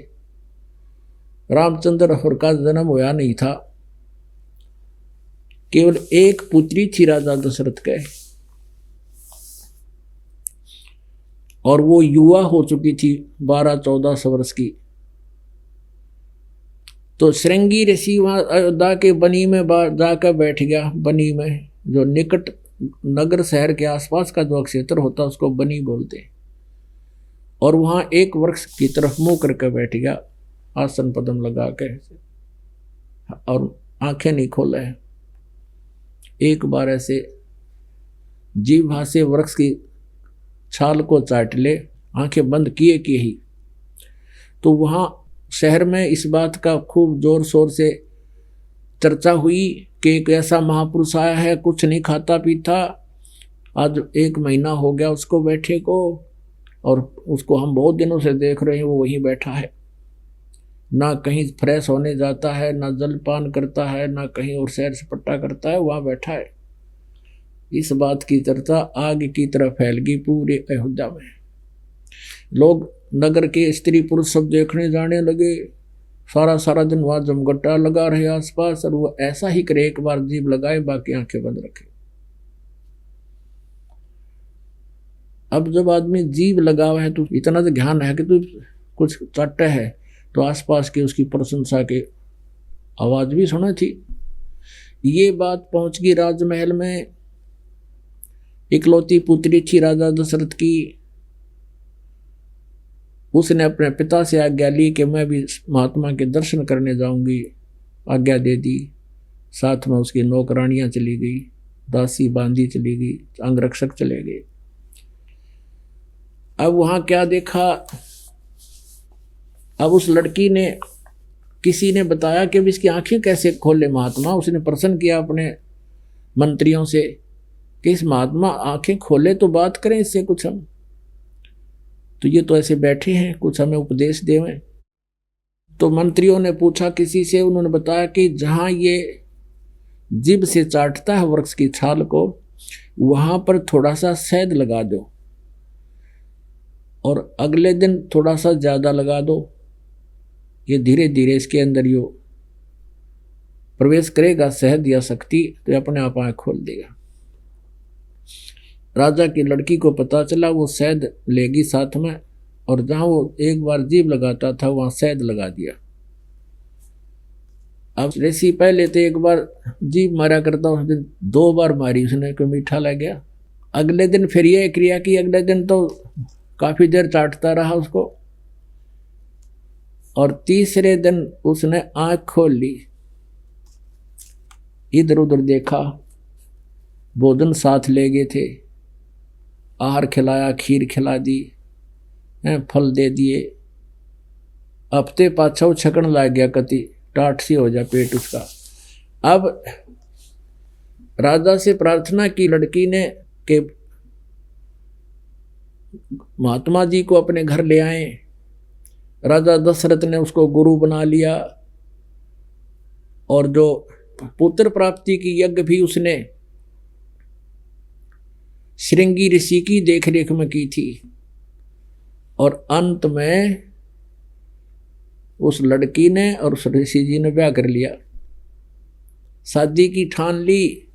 रामचंद्र और का जन्म हुआ नहीं था, केवल एक पुत्री थी राजा दशरथ के, और वो युवा हो चुकी थी 12-14 वर्ष की। तो श्रृंगी ऋषि वहाँ अयोध्या के बनी में जाकर बैठ गया। बनी में जो निकट नगर शहर के आसपास का जो क्षेत्र होता है उसको बनी बोलते हैं। और वहाँ एक वृक्ष की तरफ मुंह करके बैठ गया, आसन पद्म लगा के, और आंखें नहीं खोले है। एक बार ऐसे जीभ से वृक्ष की छाल को चाट ले, आंखें बंद किए कि ही, तो वहाँ शहर में इस बात का खूब जोर शोर से चर्चा हुई कि एक ऐसा महापुरुष आया है, कुछ नहीं खाता पीता, आज 1 महीना हो गया उसको बैठे को, और उसको हम बहुत दिनों से देख रहे हैं, वो वहीं बैठा है, ना कहीं फ्रेश होने जाता है, ना जलपान करता है, ना कहीं और सैर सपट्टा करता है, वहाँ बैठा है। इस बात की चर्चा आग की तरह फैल गई पूरे अयोध्या में। लोग नगर के स्त्री पुरुष सब देखने जाने लगे, सारा दिन वहाँ जमघटा लगा रहे आसपास, और वो ऐसा ही करे, एक बार जीभ लगाए बाकी आंखें बंद रखे। अब जब आदमी जीभ लगा हुआ है तो इतना तो ध्यान है कि तू कुछ चाटे है, तो आसपास के उसकी प्रशंसा के आवाज भी सुना थी। ये बात पहुंच गई राजमहल में। इकलौती पुत्री थी राजा दशरथ की, उसने अपने पिता से आज्ञा ली कि मैं भी महात्मा के दर्शन करने जाऊंगी, आज्ञा दे दी। साथ में उसकी नौकरानियां चली गई, दासी बांदी चली गई, अंगरक्षक चले गए। अब वहां क्या देखा, अब उस लड़की ने, किसी ने बताया कि इसकी आंखें कैसे खोले महात्मा। उसने प्रश्न किया अपने मंत्रियों से कि इस महात्मा आंखें खोले तो बात करें इससे कुछ हम, तो ये तो ऐसे बैठे हैं, कुछ हमें उपदेश देवें। तो मंत्रियों ने पूछा किसी से, उन्होंने बताया कि जहां ये जिभ से चाटता है वृक्ष की छाल को, वहां पर थोड़ा सा शहद लगा दो, और अगले दिन थोड़ा सा ज्यादा लगा दो। ये धीरे धीरे इसके अंदर यो प्रवेश करेगा शहद या शक्ति, तो अपने आप आंख खोल देगा। राजा की लड़की को पता चला, वो शहद लेगी साथ में, और जहां वो एक बार जीभ लगाता था वहां शहद लगा दिया। अब ऋषि पहले तो एक बार जीभ मारा करता, उस दिन 2 बार मारी उसने, कोई मीठा लग गया। अगले दिन फिर ये क्रिया की, अगले दिन तो काफी देर चाटता रहा उसको, और तीसरे दिन उसने आंख खोल ली, इधर उधर देखा, भोजन साथ ले गए थे, आहार खिलाया, खीर खिला दी, फल दे दिए। हफ्ते पाछा छकन लग गया, कति टाट सी हो जा पेट उसका। अब राजा से प्रार्थना की लड़की ने कि महात्मा जी को अपने घर ले आए। राजा दशरथ ने उसको गुरु बना लिया, और जो पुत्र प्राप्ति की यज्ञ भी उसने श्रृंगी ऋषि की देखरेख में की थी। और अंत में उस लड़की ने और उस ऋषि जी ने ब्याह कर लिया, शादी की ठान ली।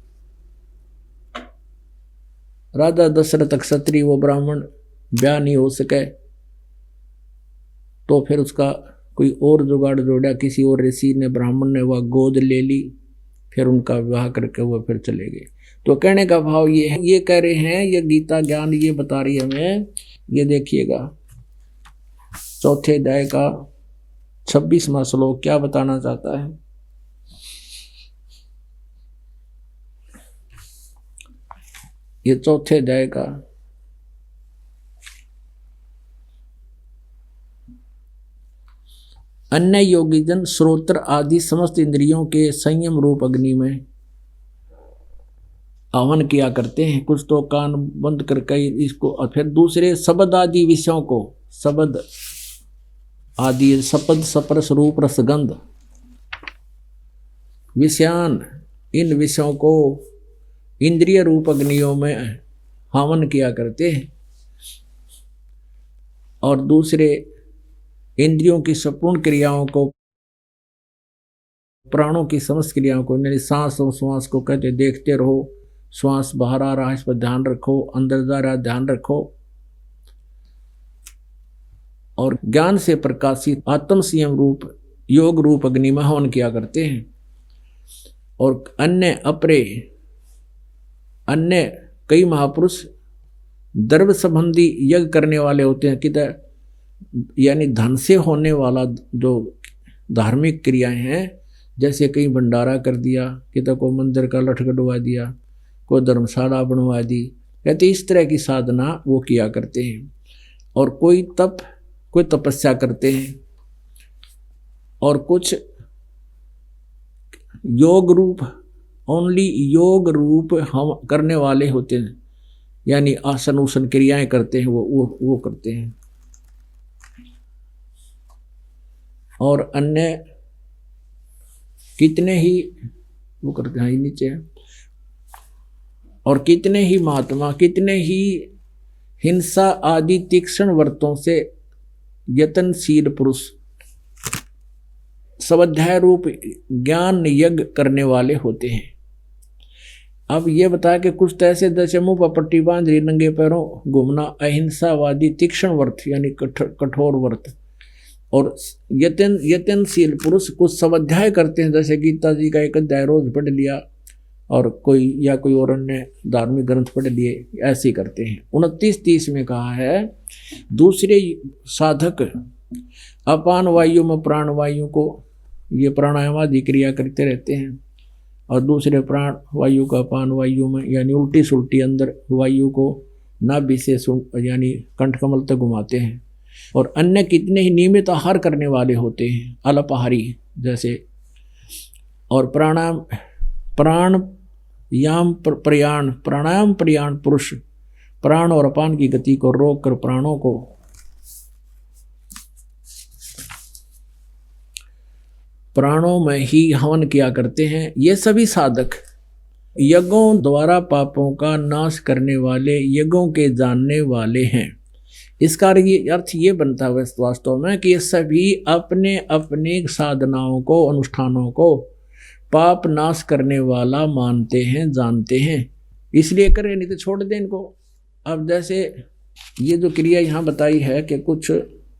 राजा दशरथ क्षत्रिय, वो ब्राह्मण, ब्याह नहीं हो सके, तो फिर उसका कोई और जुगाड़ जोड़ा, किसी और ऋषि ने, ब्राह्मण ने वह गोद ले ली, फिर उनका विवाह करके वह फिर चले गए। तो कहने का भाव ये है, ये कह रहे हैं, ये गीता ज्ञान ये बता रही है हमें। ये देखिएगा 4थे अध्याय का 26वां श्लोक क्या बताना चाहता है। ये 4थे अध्याय का अन्य योगी जन श्रोत्र आदि समस्त इंद्रियों के संयम रूप अग्नि में आह्वान किया करते हैं। कुछ तो कान बंद करके इसको, और फिर दूसरे शब्द आदि विषयों को, शब्द आदि सपद सपरस रूप रसगंध विषयान, इन विषयों को इंद्रिय रूप अग्नियों में हवन किया करते हैं। और दूसरे इंद्रियों की संपूर्ण क्रियाओं को, प्राणों की समस्त क्रियाओं को, यानी सांस और श्वास को कहते देखते रहो, श्वास बाहर आ रहा है इस पर ध्यान रखो, अंदर जा रहा है ध्यान रखो। और ज्ञान से प्रकाशित आत्म संयम रूप योग रूप अग्नि में हवन किया करते हैं। और अन्य कई महापुरुष द्रव्य संबंधी यज्ञ करने वाले होते हैं, किधर यानी धन से होने वाला जो धार्मिक क्रियाएं हैं, जैसे कहीं भंडारा कर दिया, किधर को मंदिर का लठ गड़वा दिया, कोई धर्मशाला बनवा दी, कहते इस तरह की साधना वो किया करते हैं। और कोई तपस्या करते हैं, और कुछ योग रूप योग रूप हम करने वाले होते हैं, यानी आसन उसन क्रियाएं करते हैं, वो करते हैं। और अन्य कितने ही वो करते हैं नीचे, और कितने ही महात्मा, कितने ही हिंसा आदि तीक्ष्ण व्रतों से यत्नशील पुरुष स्वाध्याय रूप ज्ञान यज्ञ करने वाले होते हैं। अब ये बताया कि कुछ ऐसे जैसे मुंह पर पट्टी बांध रही, नंगे पैरों घूमना, अहिंसावादी तीक्ष्ण व्रत यानी कठोर व्रत, और यत्नशील पुरुष कुछ स्वाध्याय करते हैं, जैसे गीता जी का एक अध्याय रोज पढ़ लिया, और कोई और अन्य धार्मिक ग्रंथ पढ़ लिए, ऐसे करते हैं। 29-30 में कहा है, दूसरे साधक अपान वायु में प्राण वायु को, ये प्राणायाम आदि क्रिया करते रहते हैं, और दूसरे प्राण वायु का अपान वायु में यानी उल्टी सुल्टी अंदर वायु को नाभि से यानी कंठकमल तक घुमाते हैं। और अन्य कितने ही नियमित आहार करने वाले होते हैं, अल्पाहारी जैसे। और प्राणायाम प्रयाण पुरुष प्राण और अपान की गति को रोक कर प्राणों को प्राणों में ही हवन किया करते हैं। ये सभी साधक यज्ञों द्वारा पापों का नाश करने वाले, यज्ञों के जानने वाले हैं। इसका अर्थ ये बनता है वास्तव में कि ये सभी अपने अपने साधनाओं को, अनुष्ठानों को पाप नाश करने वाला मानते हैं, जानते हैं, इसलिए करें, नहीं तो छोड़ दें इनको। अब जैसे ये जो क्रिया यहाँ बताई है कि कुछ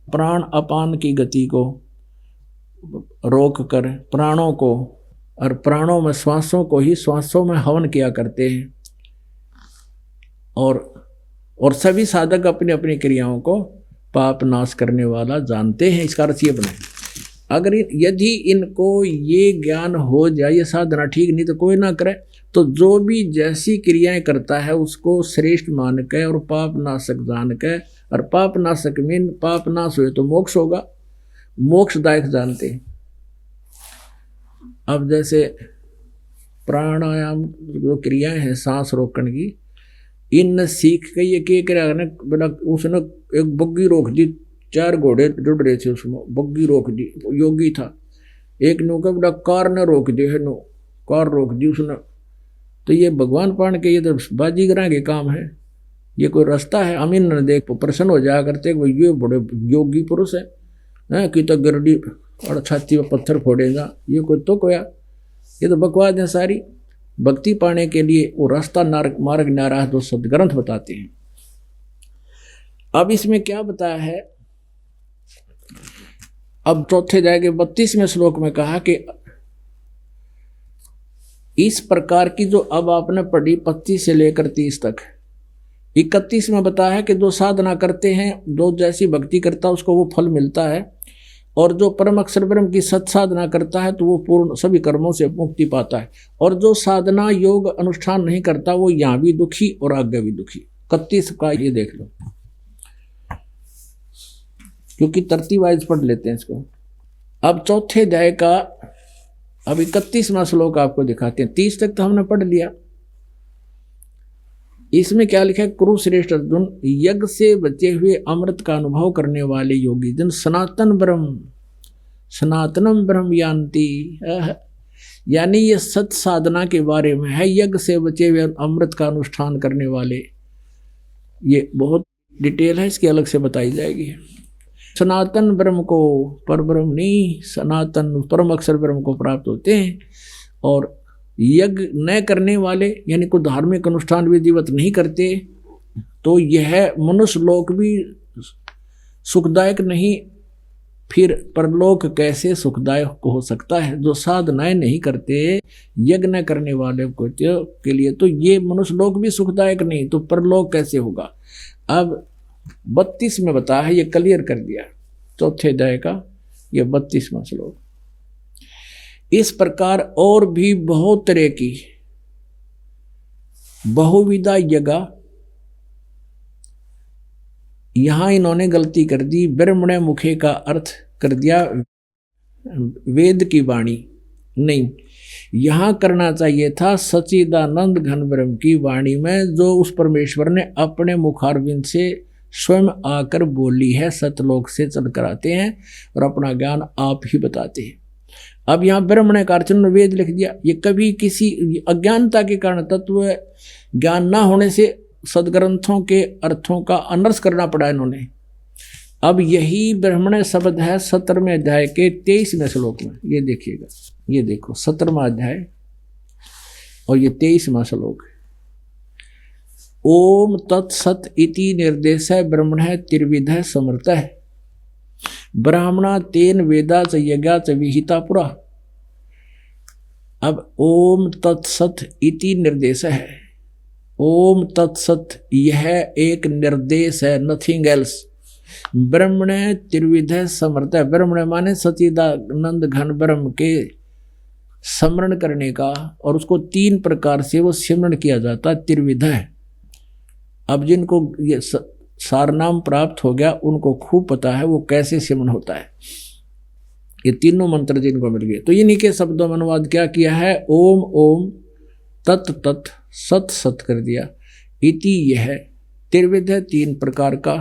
प्राण अपान की गति को रोक कर प्राणों को, और प्राणों में श्वासों को ही श्वासों में हवन किया करते हैं, और सभी साधक अपनी अपनी क्रियाओं को पाप नाश करने वाला जानते हैं। इसका अर्थ ये बने, अगर यदि इनको ये ज्ञान हो जाए, ये साधना ठीक, नहीं तो कोई ना करे, तो जो भी जैसी क्रियाएं करता है उसको श्रेष्ठ मान के और पाप नाशक जान के, और पाप नाशक में पाप नाश हुए तो मोक्ष होगा, मोक्षदायक जानते हैं। अब जैसे प्राणायाम जो क्रियाएं हैं सांस रोकने की, इन सीख के ये क्या करा, बोला उसने एक बग्गी रोक दी, 4 घोड़े जुड़ रहे थे उसमें, बग्गी रोक दी, योगी था। एक नो का बोला कार ने रोक दी है, नो कार रोक दी उसने। तो ये भगवान पान के ये तो बाजीगरा के काम है, ये कोई रास्ता है? हम इन देख प्रसन्न हो जाया करते ये बड़े योगी पुरुष है कि तो गरडी और छाती में पत्थर फोड़ेगा, ये कोई तो कोया, ये तो बकवास है सारी। भक्ति पाने के लिए वो रास्ता मार्ग न्यारा जो सदग्रंथ बताते हैं। अब इसमें क्या बताया है, अब चौथे जाएंगे 32वें श्लोक में कहा कि इस प्रकार की जो अब आपने पढ़ी 25 से लेकर 30 तक, 31 में बताया है कि जो साधना करते हैं, जो जैसी भक्ति करता है उसको वो फल मिलता है, और जो परम अक्षर ब्रह्म की सत साधना करता है तो वो पूर्ण सभी कर्मों से मुक्ति पाता है। और जो साधना योग अनुष्ठान नहीं करता वो यहाँ भी दुखी और आगे भी दुखी। 31 का ये देख लो, क्योंकि तरतीब वाइज पढ़ लेते हैं इसको। अब चौथे अध्याय का अब 31वां श्लोक आपको दिखाते हैं। 30 तक तो हमने पढ़ लिया। इसमें क्या लिखा है, कुरुश्रेष्ठ अर्जुन, यज्ञ से बचे हुए अमृत का अनुभव करने वाले योगी जन सनातनम ब्रह्म यान्ति, यानी ये सत साधना के बारे में है। यज्ञ से बचे हुए अमृत का अनुष्ठान करने वाले, ये बहुत डिटेल है, इसकी अलग से बताई जाएगी। सनातन ब्रह्म को, पर ब्रह्म नहीं, सनातन परम अक्षर ब्रह्म को प्राप्त होते हैं। और यज्ञ न करने वाले यानी कोई धार्मिक अनुष्ठान विधिवत नहीं करते तो यह मनुष्य लोक भी सुखदायक नहीं फिर परलोक कैसे सुखदायक हो सकता है? जो साधनाएं नहीं करते यज्ञ करने वाले को के लिए तो ये मनुष्य लोक भी सुखदायक नहीं, तो परलोक कैसे होगा? अब 32 में बताया है, ये क्लियर कर दिया चौथे अध्याय का ये 32वां श्लोक। इस प्रकार और भी बहुत तरह की बहुविधा यज्ञ, यहां इन्होंने गलती कर दी, ब्रह्मणे मुखे का अर्थ कर दिया वेद की वाणी, नहीं, यहां करना चाहिए था सच्चिदानंद घन ब्रह्म की वाणी में, जो उस परमेश्वर ने अपने मुखारविंद से स्वयं आकर बोली है, सतलोक से चल कर आते हैं और अपना ज्ञान आप ही बताते हैं। अब यहाँ ब्रह्मणे का अर्थ वेद लिख दिया, ये कभी किसी अज्ञानता के कारण, तत्व ज्ञान ना होने से सदग्रंथों के अर्थों का अनर्थ करना पड़ा इन्होंने। अब यही ब्रह्मणे शब्द है 17वें अध्याय के 23वें श्लोक में, ये देखिएगा, ये देखो 17वां अध्याय और ये 23वां श्लोक। ओम तत्सत इति निर्देश ब्रह्मण त्रिविध समर्थ है, ब्राह्मणा तेन वेदा च यज्ञा च विहिता पुरा। अब ओम तत्सत इति निर्देश है, ओम तत्सत यह एक निर्देश है, नथिंग एल्स। ब्रह्मण त्रिविध समर्थ है, ब्रह्मण माने सच्चिदानंद घन ब्रह्म के स्मरण करने का, और उसको 3 प्रकार से वो सिमरण किया जाता है, त्रिविध है। अब जिनको ये सारनाम प्राप्त हो गया उनको खूब पता है वो कैसे सिमरण होता है, ये तीनों मंत्र जिनको मिल गए। तो इन्हीं के शब्दों में अनुवाद क्या किया है, ओम ओम, तत् तत्, सत सत कर दिया, इति यह, त्रिविध है 3 प्रकार का,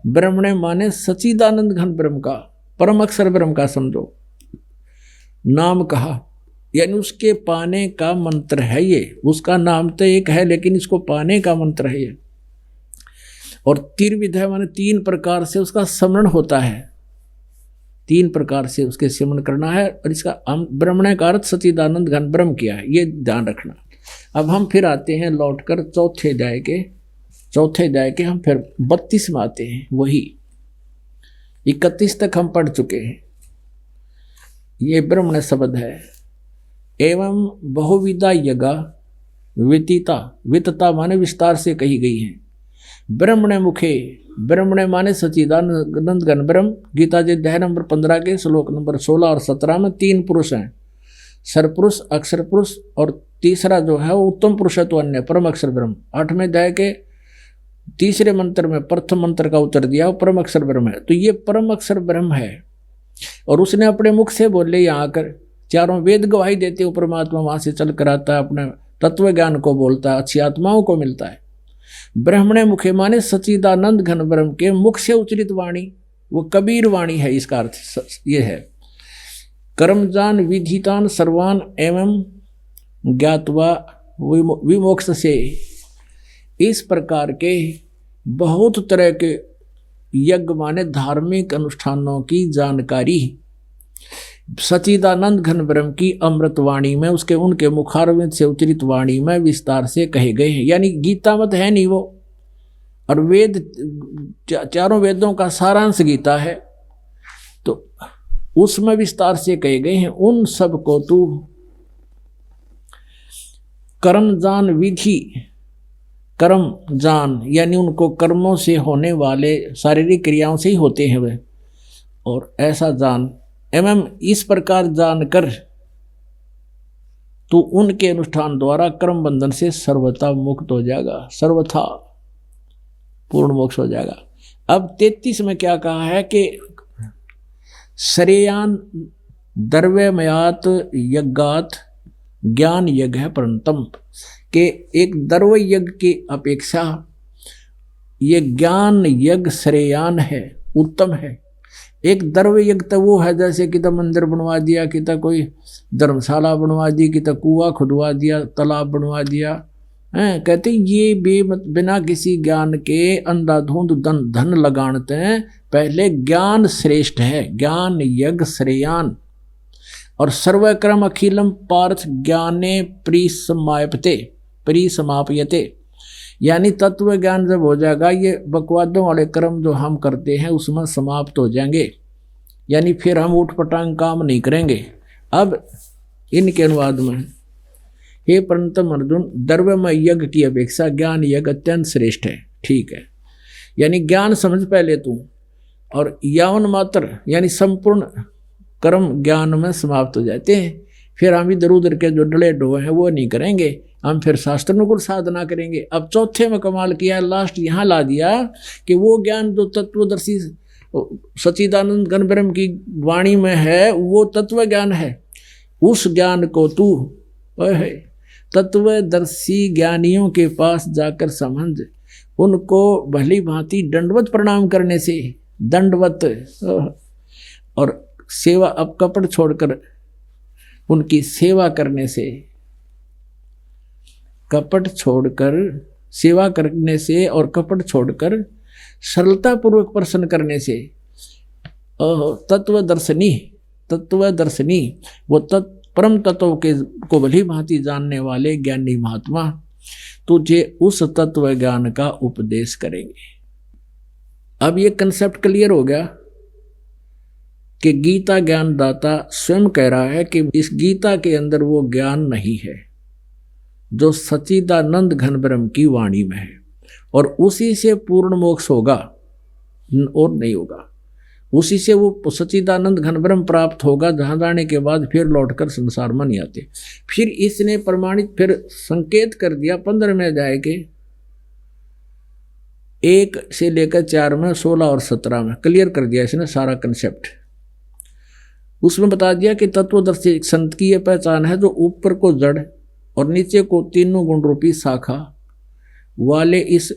ब्रह्मणे माने सच्चिदानंद घन ब्रह्म का, परम अक्षर ब्रह्म का समझो, नाम कहा, यानी उसके पाने का मंत्र है ये, उसका नाम तो एक है लेकिन इसको पाने का मंत्र है ये। और त्रिविध है माने 3 प्रकार से उसका स्मरण होता है, 3 प्रकार से उसके सिमरण करना है, और इसका ब्रह्मणे का अर्थ सच्चिदानंद घन ब्रह्म किया है, ये ध्यान रखना। अब हम फिर आते हैं लौटकर चौथे अध्याय के हम फिर 32 में आते हैं, वही 31 तक हम पढ़ चुके हैं। ये ब्रह्मण शब्द है, एवं बहुविधा यज्ञ वितता माने विस्तार से कही गई है। ब्रह्मणे मुखे, ब्रह्मणे माने सच्चिदानंद घन ब्रह्म, गीता जी अध्याय नंबर 15 के श्लोक नंबर 16 और 17 में 3 पुरुष हैं, सरपुरुष, अक्षर पुरुष, और तीसरा जो है वो उत्तम पुरुषत्व अन्य परम अक्षर ब्रह्म। 8वें अध्याय के 3रे मंत्र में प्रथम मंत्र का उत्तर दिया, वो परम अक्षर ब्रह्म है। तो ये परम अक्षर ब्रह्म है, और उसने अपने मुख से बोले, यहाँ आकर 4 वेद गवाही देते हो, परमात्मा वहां से चल कर आता है, अपने तत्व ज्ञान को बोलता है, अच्छी आत्माओं को मिलता है। ब्रह्मणे मुखे माने सच्चिदानंद घन ब्रह्म के मुख से उच्चरित वाणी, वो कबीर वाणी है, इसका अर्थ ये है। कर्मजान विधितान सर्वान एवं ज्ञातवा विमोक्ष से, इस प्रकार के बहुत तरह के यज्ञ माने धार्मिक अनुष्ठानों की जानकारी सच्चिदानंद घन ब्रह्म की अमृतवाणी में, उसके उनके मुखारविंद से उच्चरित वाणी में विस्तार से कहे गए हैं। यानी गीता मत है नहीं वो, और वेद 4 वेदों का सारांश गीता है, तो उसमें विस्तार से कहे गए हैं। उन सब को तू कर्म जान विधि, कर्म जान यानी उनको कर्मों से होने वाले शारीरिक क्रियाओं से ही होते हैं वे, और ऐसा जान एवं इस प्रकार जानकर तो उनके अनुष्ठान द्वारा कर्म बंधन से सर्वथा मुक्त हो जाएगा, सर्वथा पूर्ण मोक्ष हो जाएगा। अब 33 में क्या कहा है कि श्रेयान द्रव्यमयात यज्ञात ज्ञान यज्ञ है परंतम, के एक द्रव्य यज्ञ की अपेक्षा ये ज्ञान यज्ञ श्रेयान है, उत्तम है। एक द्रव्य यज्ञ तो वो है जैसे कि तो मंदिर बनवा दिया, कि तो कोई धर्मशाला बनवा दी, कि तो कुआं खुदवा दिया, तालाब बनवा दिया, हैं कहते ये बिना किसी ज्ञान के अंधाधुंध धन लगाते हैं। पहले ज्ञान श्रेष्ठ है, ज्ञान यज्ञ श्रेयान, और सर्वक्रम अखिलम पार्थ ज्ञाने परिसमाप्यते, यानी तत्व ज्ञान जब हो जाएगा ये बकवादों वाले कर्म जो हम करते हैं उसमें समाप्त हो जाएंगे। यानी फिर हम उठ पटांग काम नहीं करेंगे। अब इनके अनुवाद में, हे परंतम अर्जुन, द्रव्यमय यज्ञ की अपेक्षा ज्ञान यज्ञ अत्यंत श्रेष्ठ है। ठीक है, यानी ज्ञान समझ पहले तू, और यावन मात्र यानी संपूर्ण कर्म ज्ञान में समाप्त हो जाते हैं। फिर हम इधर उधर के जो डले डोए हैं वो नहीं करेंगे, हम फिर शास्त्रानुकूल साधना करेंगे। अब चौथे में कमाल किया, लास्ट यहाँ ला दिया कि वो ज्ञान जो तत्वदर्शी सच्चिदानंद घन ब्रह्म की वाणी में है वो तत्व ज्ञान है। उस ज्ञान को तू तत्वदर्शी ज्ञानियों के पास जाकर समझ, उनको भली भांति दंडवत प्रणाम करने से, दंडवत, और सेवा, अब कपट छोड़कर उनकी सेवा करने से, कपट छोड़कर सेवा करने से और कपट छोड़कर सरलता पूर्वक प्रसन्न करने से तत्वदर्शनी वो परम तत्व के को भली भांति जानने वाले ज्ञानी महात्मा तुझे उस तत्व ज्ञान का उपदेश करेंगे। अब ये कंसेप्ट क्लियर हो गया कि गीता ज्ञान दाता स्वयं कह रहा है कि इस गीता के अंदर वो ज्ञान नहीं है जो सच्चिदानंद घन ब्रह्म की वाणी में है, और उसी से पूर्ण मोक्ष होगा और नहीं होगा। उसी से वो सच्चिदानंद घन ब्रह्म प्राप्त होगा, जहाँ जाने के बाद फिर लौटकर संसार में नहीं आते। फिर इसने प्रमाणित, फिर संकेत कर दिया 15वें अध्याय के 1 से लेकर 4 में, 16 और 17 में क्लियर कर दिया इसने सारा कंसेप्ट। उसमें बता दिया कि तत्वदर्शी संत की यह पहचान है जो ऊपर को जड़ और नीचे को तीनों गुण रूपी शाखा वाले इस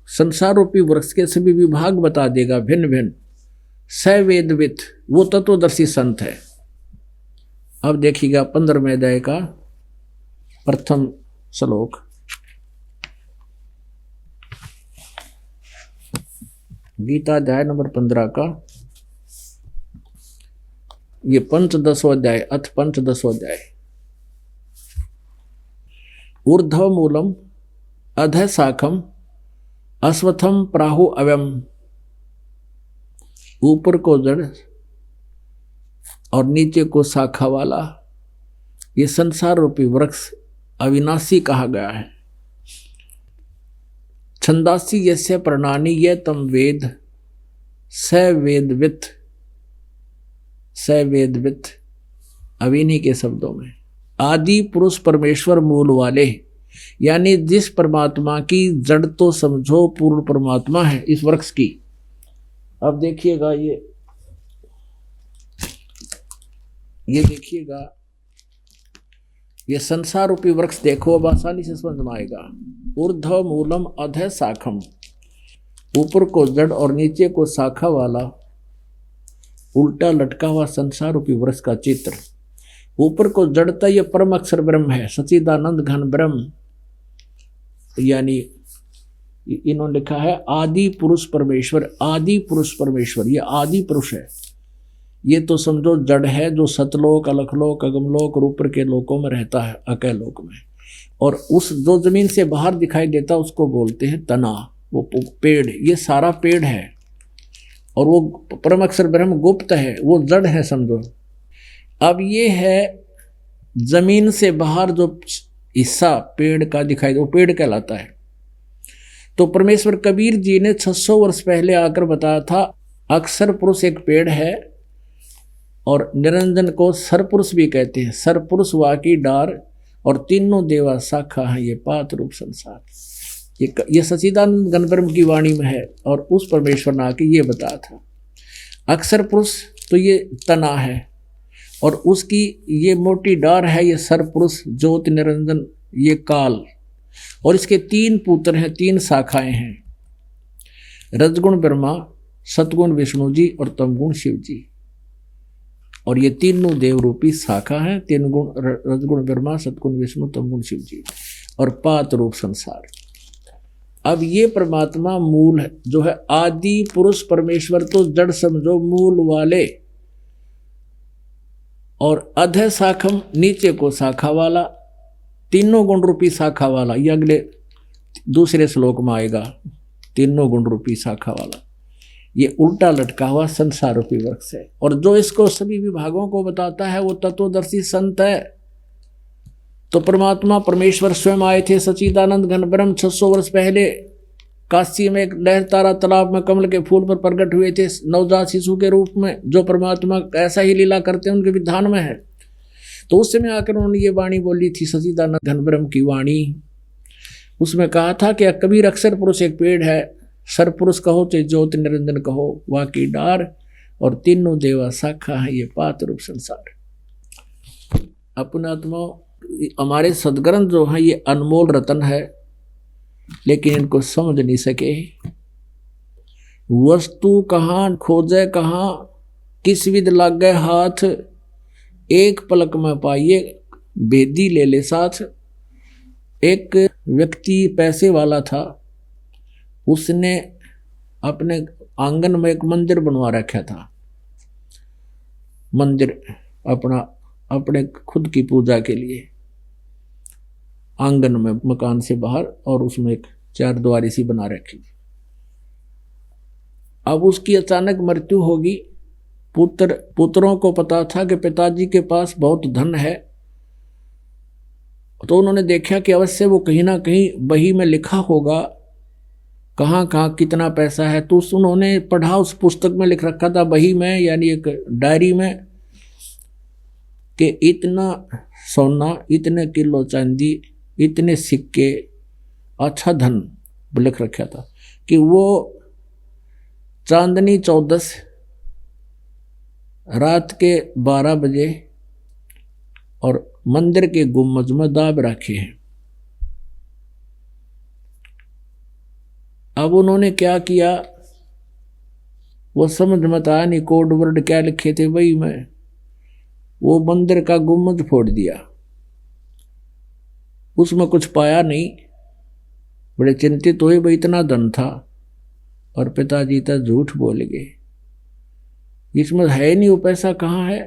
संसार रूपी वृक्ष के सभी विभाग बता देगा भिन्न भिन्न, सवेदवित, वो तत्वदर्शी संत है। अब देखिएगा 15वें अध्याय का प्रथम श्लोक, गीता अध्याय नंबर 15 का ये पंचदशो अध्याय, अथ पंचदशो अध्याय। ऊर्ध्व मूलम अधः शाखम अश्वत्थम प्राहु अव्यम, ऊपर को जड़ और नीचे को शाखा वाला ये संसार रूपी वृक्ष अविनाशी कहा गया है। छंदासी यस्य प्रणानी ये तम वेद सवेदवित अविनी के शब्दों में आदि पुरुष परमेश्वर मूल वाले, यानी जिस परमात्मा की जड़ तो समझो पूर्ण परमात्मा है इस वृक्ष की। अब देखिएगा ये देखिएगा ये संसार रूपी वृक्ष देखो, अब आसानी से समझ में आएगा। ऊर्ध्व मूलम अधः शाखम, ऊपर को जड़ और नीचे को शाखा वाला उल्टा लटका हुआ संसार रूपी वृक्ष का चित्र। ऊपर को जड़ता ये परम अक्षर ब्रह्म है, सच्चिदानंद घन ब्रह्म, यानी इन्होंने लिखा है आदि पुरुष परमेश्वर। आदि पुरुष परमेश्वर ये आदि पुरुष है। ये तो समझो जड़ है जो सतलोक, अलखलोक, अगमलोक और ऊपर के लोकों में रहता है, अकय लोक में। और उस जो जमीन से बाहर दिखाई देता उसको बोलते हैं तना, वो पेड़, ये सारा पेड़ है। और वो परम अक्षर ब्रह्म गुप्त है, वो जड़ है समझो। अब ये है जमीन से बाहर जो हिस्सा पेड़ का दिखाई दे वो पेड़ कहलाता है। तो परमेश्वर कबीर जी ने 600 वर्ष पहले आकर बताया था अक्षर पुरुष एक पेड़ है, और निरंजन को सरपुरुष भी कहते हैं। सरपुरुष वाकी डार और तीनों देवा शाखा है, ये पात रूप संसार। ये सच्चिदानंद घन ब्रह्म की वाणी में है, और उस परमेश्वर ने आके ये बताया था। अक्षर पुरुष तो ये तना है, और उसकी ये मोटी डार है, ये सरपुरुष ज्योत निरंजन, ये काल। और इसके 3 पुत्र हैं, 3 शाखाएं हैं, रजगुण ब्रह्मा, सतगुण विष्णु जी और तमगुण शिव जी। और ये तीनों देव रूपी शाखा हैं, 3 गुण, रजगुण ब्रह्मा, सतगुण विष्णु, तमगुण शिव जी, और पात रूप संसार। अब ये परमात्मा मूल है जो है आदि पुरुष परमेश्वर, तो जड़ समझो मूल वाले, और अधः शाखम नीचे को शाखा वाला, तीनों गुण रूपी शाखा वाला। ये अगले दूसरे श्लोक में आएगा, तीनों गुण रूपी शाखा वाला। ये उल्टा लटका हुआ संसार रूपी वृक्ष है। और जो इसको सभी विभागों को बताता है वो तत्वदर्शी संत है। तो परमात्मा परमेश्वर स्वयं आए थे, सच्चिदानंद घन ब्रह्म 600 वर्ष पहले काशी में एक लहरतारा तालाब में कमल के फूल पर प्रकट हुए थे नवजात शिशु के रूप में। जो परमात्मा ऐसा ही लीला करते हैं उनके विधान में है। तो उस समय आकर उन्होंने ये वाणी बोली थी, सच्चिदानंद घन ब्रह्म की वाणी। उसमें कहा था कि कबीर अक्षर पुरुष एक पेड़ है, सर पुरुष कहो चाहे ज्योति निरंजन कहो, वाकी डार और तीनों देवा शाखा है, ये पात रूप संसार। अपनात्मा हमारे सदग्रंथ जो है ये अनमोल रतन है, लेकिन इनको समझ नहीं सके। वस्तु कहाँ खोजे कहाँ, किस विध लाग गए हाथ, एक पलक में पाइए बेदी ले ले साथ। एक व्यक्ति पैसे वाला था, उसने अपने आंगन में एक मंदिर बनवा रखा था। मंदिर अपने खुद की पूजा के लिए आंगन में मकान से बाहर, और उसमें एक 4 द्वारी सी बना रखी। अब उसकी अचानक मृत्यु होगी। पुत्रों को पता था कि पिताजी के पास बहुत धन है, तो उन्होंने देखा कि अवश्य वो कहीं ना कहीं बही में लिखा होगा कहाँ कहाँ कितना पैसा है। तो उन्होंने पढ़ा, उस पुस्तक में लिख रखा था बही में, यानी एक डायरी में, कि इतना सोना, इतने किलो चांदी, इतने सिक्के, अच्छा धन लिख रखा था। कि वो चांदनी 14 रात के 12 बजे और मंदिर के गुम्बज में दाब रखे हैं। अब उन्होंने क्या किया वो समझ मत आया नहीं, कोड वर्ड क्या लिखे थे वही में, वो मंदिर का गुम्बज फोड़ दिया। उसमें कुछ पाया नहीं, बड़े चिंतित हुए, भाई इतना धन था और पिताजी तक झूठ बोल गए, इसमें है नहीं वो पैसा कहाँ है।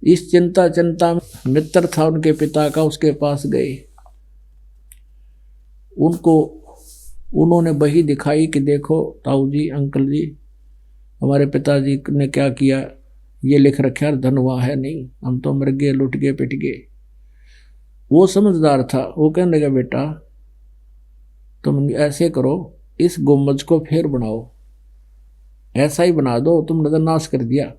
इस चिंता मित्र था उनके पिता का, उसके पास गए। उन्होंने बही दिखाई कि देखो ताऊ जी, अंकल जी, हमारे पिताजी ने क्या किया, ये लिख रखा है, धन हुआ है नहीं, हम तो मर गए, लुट गए, पिट गए। वो समझदार था, वो कहने लगा बेटा तुम ऐसे करो, इस गुम्बज को फिर बनाओ, ऐसा ही बना दो, तुम नजर नाश कर दिया।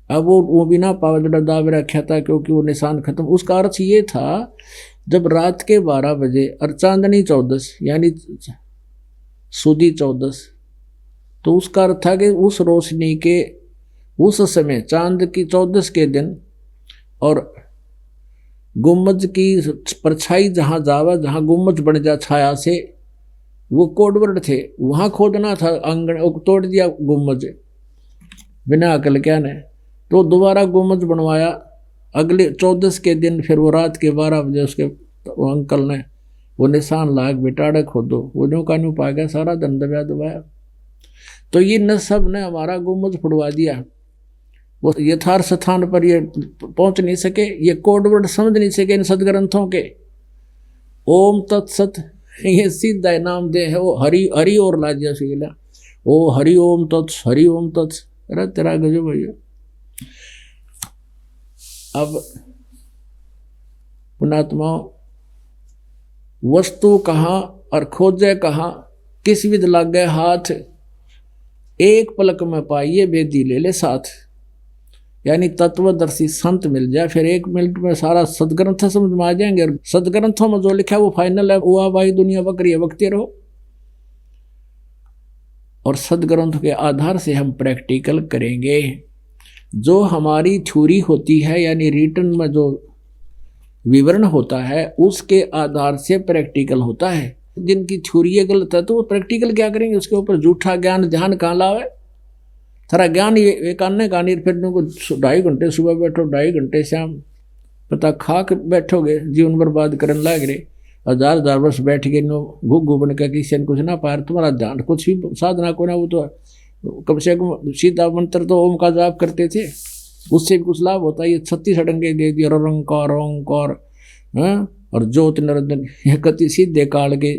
अब वो बिना पावजड़ा दाब रखा था क्योंकि वो निशान खत्म। उसका अर्थ ये था जब रात के 12 बजे और चांदनी 14 यानी सुदी 14, तो उसका अर्थ था कि उस रोशनी के उस समय चांद की 14 के दिन और गुम्बज की परछाई जहाँ जावा, जहाँ गुम्बज बन जा छाया से, वो कोडवर्ड थे, वहाँ खोदना था आंगन, तोड़ दिया गुम्बज बिना अकल क्या ने। तो दोबारा गुम्बज बनवाया अगले 14 के दिन। फिर वो रात के 12 बजे उसके अंकल ने वो निशान लाग बेटाड़ा खोदो, वो न्यू का न्यू पा गया, सारा धन दबाया। तो ये न सब ने हमारा गुम्बज फुड़वा दिया, वो यथार्थ स्थान पर ये पहुंच नहीं सके, ये कोडवर्ड समझ नहीं सके इन सदग्रंथों के। ओम तत्सत ये सीधा नाम दे है, वो हरि और ला दिया सीला, ओ हरि ओम तत्स, हरि ओम तत्स। अरे तेरा गजब भैया। अब पुणात्मा वस्तु कहाँ और खोजे कहाँ, किस विध लग गए हाथ, एक पलक में पाइए बेदी ले ले साथ। यानी तत्वदर्शी संत मिल जाए, फिर 1 मिनट में सारा सदग्रंथ समझ में आ जाएंगे। और सदग्रंथों में जो लिखा है वो फाइनल है, वो भाई दुनिया बकरी है, बकते रहो। और सदग्रंथ के आधार से हम प्रैक्टिकल करेंगे। जो हमारी थ्योरी होती है यानी रिटन में जो विवरण होता है, उसके आधार से प्रैक्टिकल होता है। जिनकी थ्योरी गलत है तो वो प्रैक्टिकल क्या करेंगे, उसके ऊपर झूठा ज्ञान ध्यान कहाँ लावे। सारा ज्ञान एक आने का नहीं, फिर को 2.5 घंटे सुबह बैठो, 2.5 घंटे शाम, पता खा के बैठोगे, जीवन बर्बाद करने लग रहे। 1000 वर्ष बैठ गए घुघू बन के, किसी ने कुछ ना पाया, तुम्हारा ध्यान कुछ भी साधना को ना, वो तो कम से कम सीधा मंत्र तो ओम का जाप करते थे, उससे भी कुछ लाभ होता है। ये 36 अडंगे दे दिए, रंकार ओंकार और ज्योति निरंजन, ये कति सीधे काल के।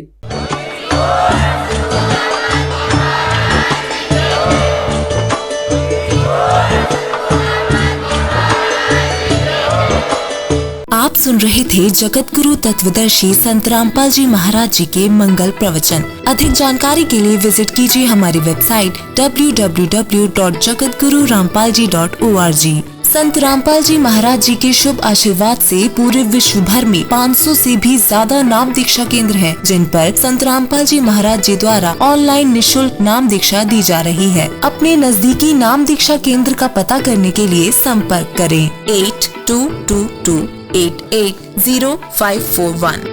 आप सुन रहे थे जगत गुरु तत्वदर्शी संत रामपाल जी महाराज जी के मंगल प्रवचन। अधिक जानकारी के लिए विजिट कीजिए हमारी वेबसाइट www.jagatgururampalji.org। संत रामपाल जी महाराज जी के शुभ आशीर्वाद से पूरे विश्व भर में 500 से भी ज्यादा नाम दीक्षा केंद्र हैं, जिन पर संत रामपाल जी महाराज जी द्वारा ऑनलाइन निशुल्क नाम दीक्षा दी जा रही है। अपने नजदीकी नाम दीक्षा केंद्र का पता करने के लिए संपर्क करें 8222880541।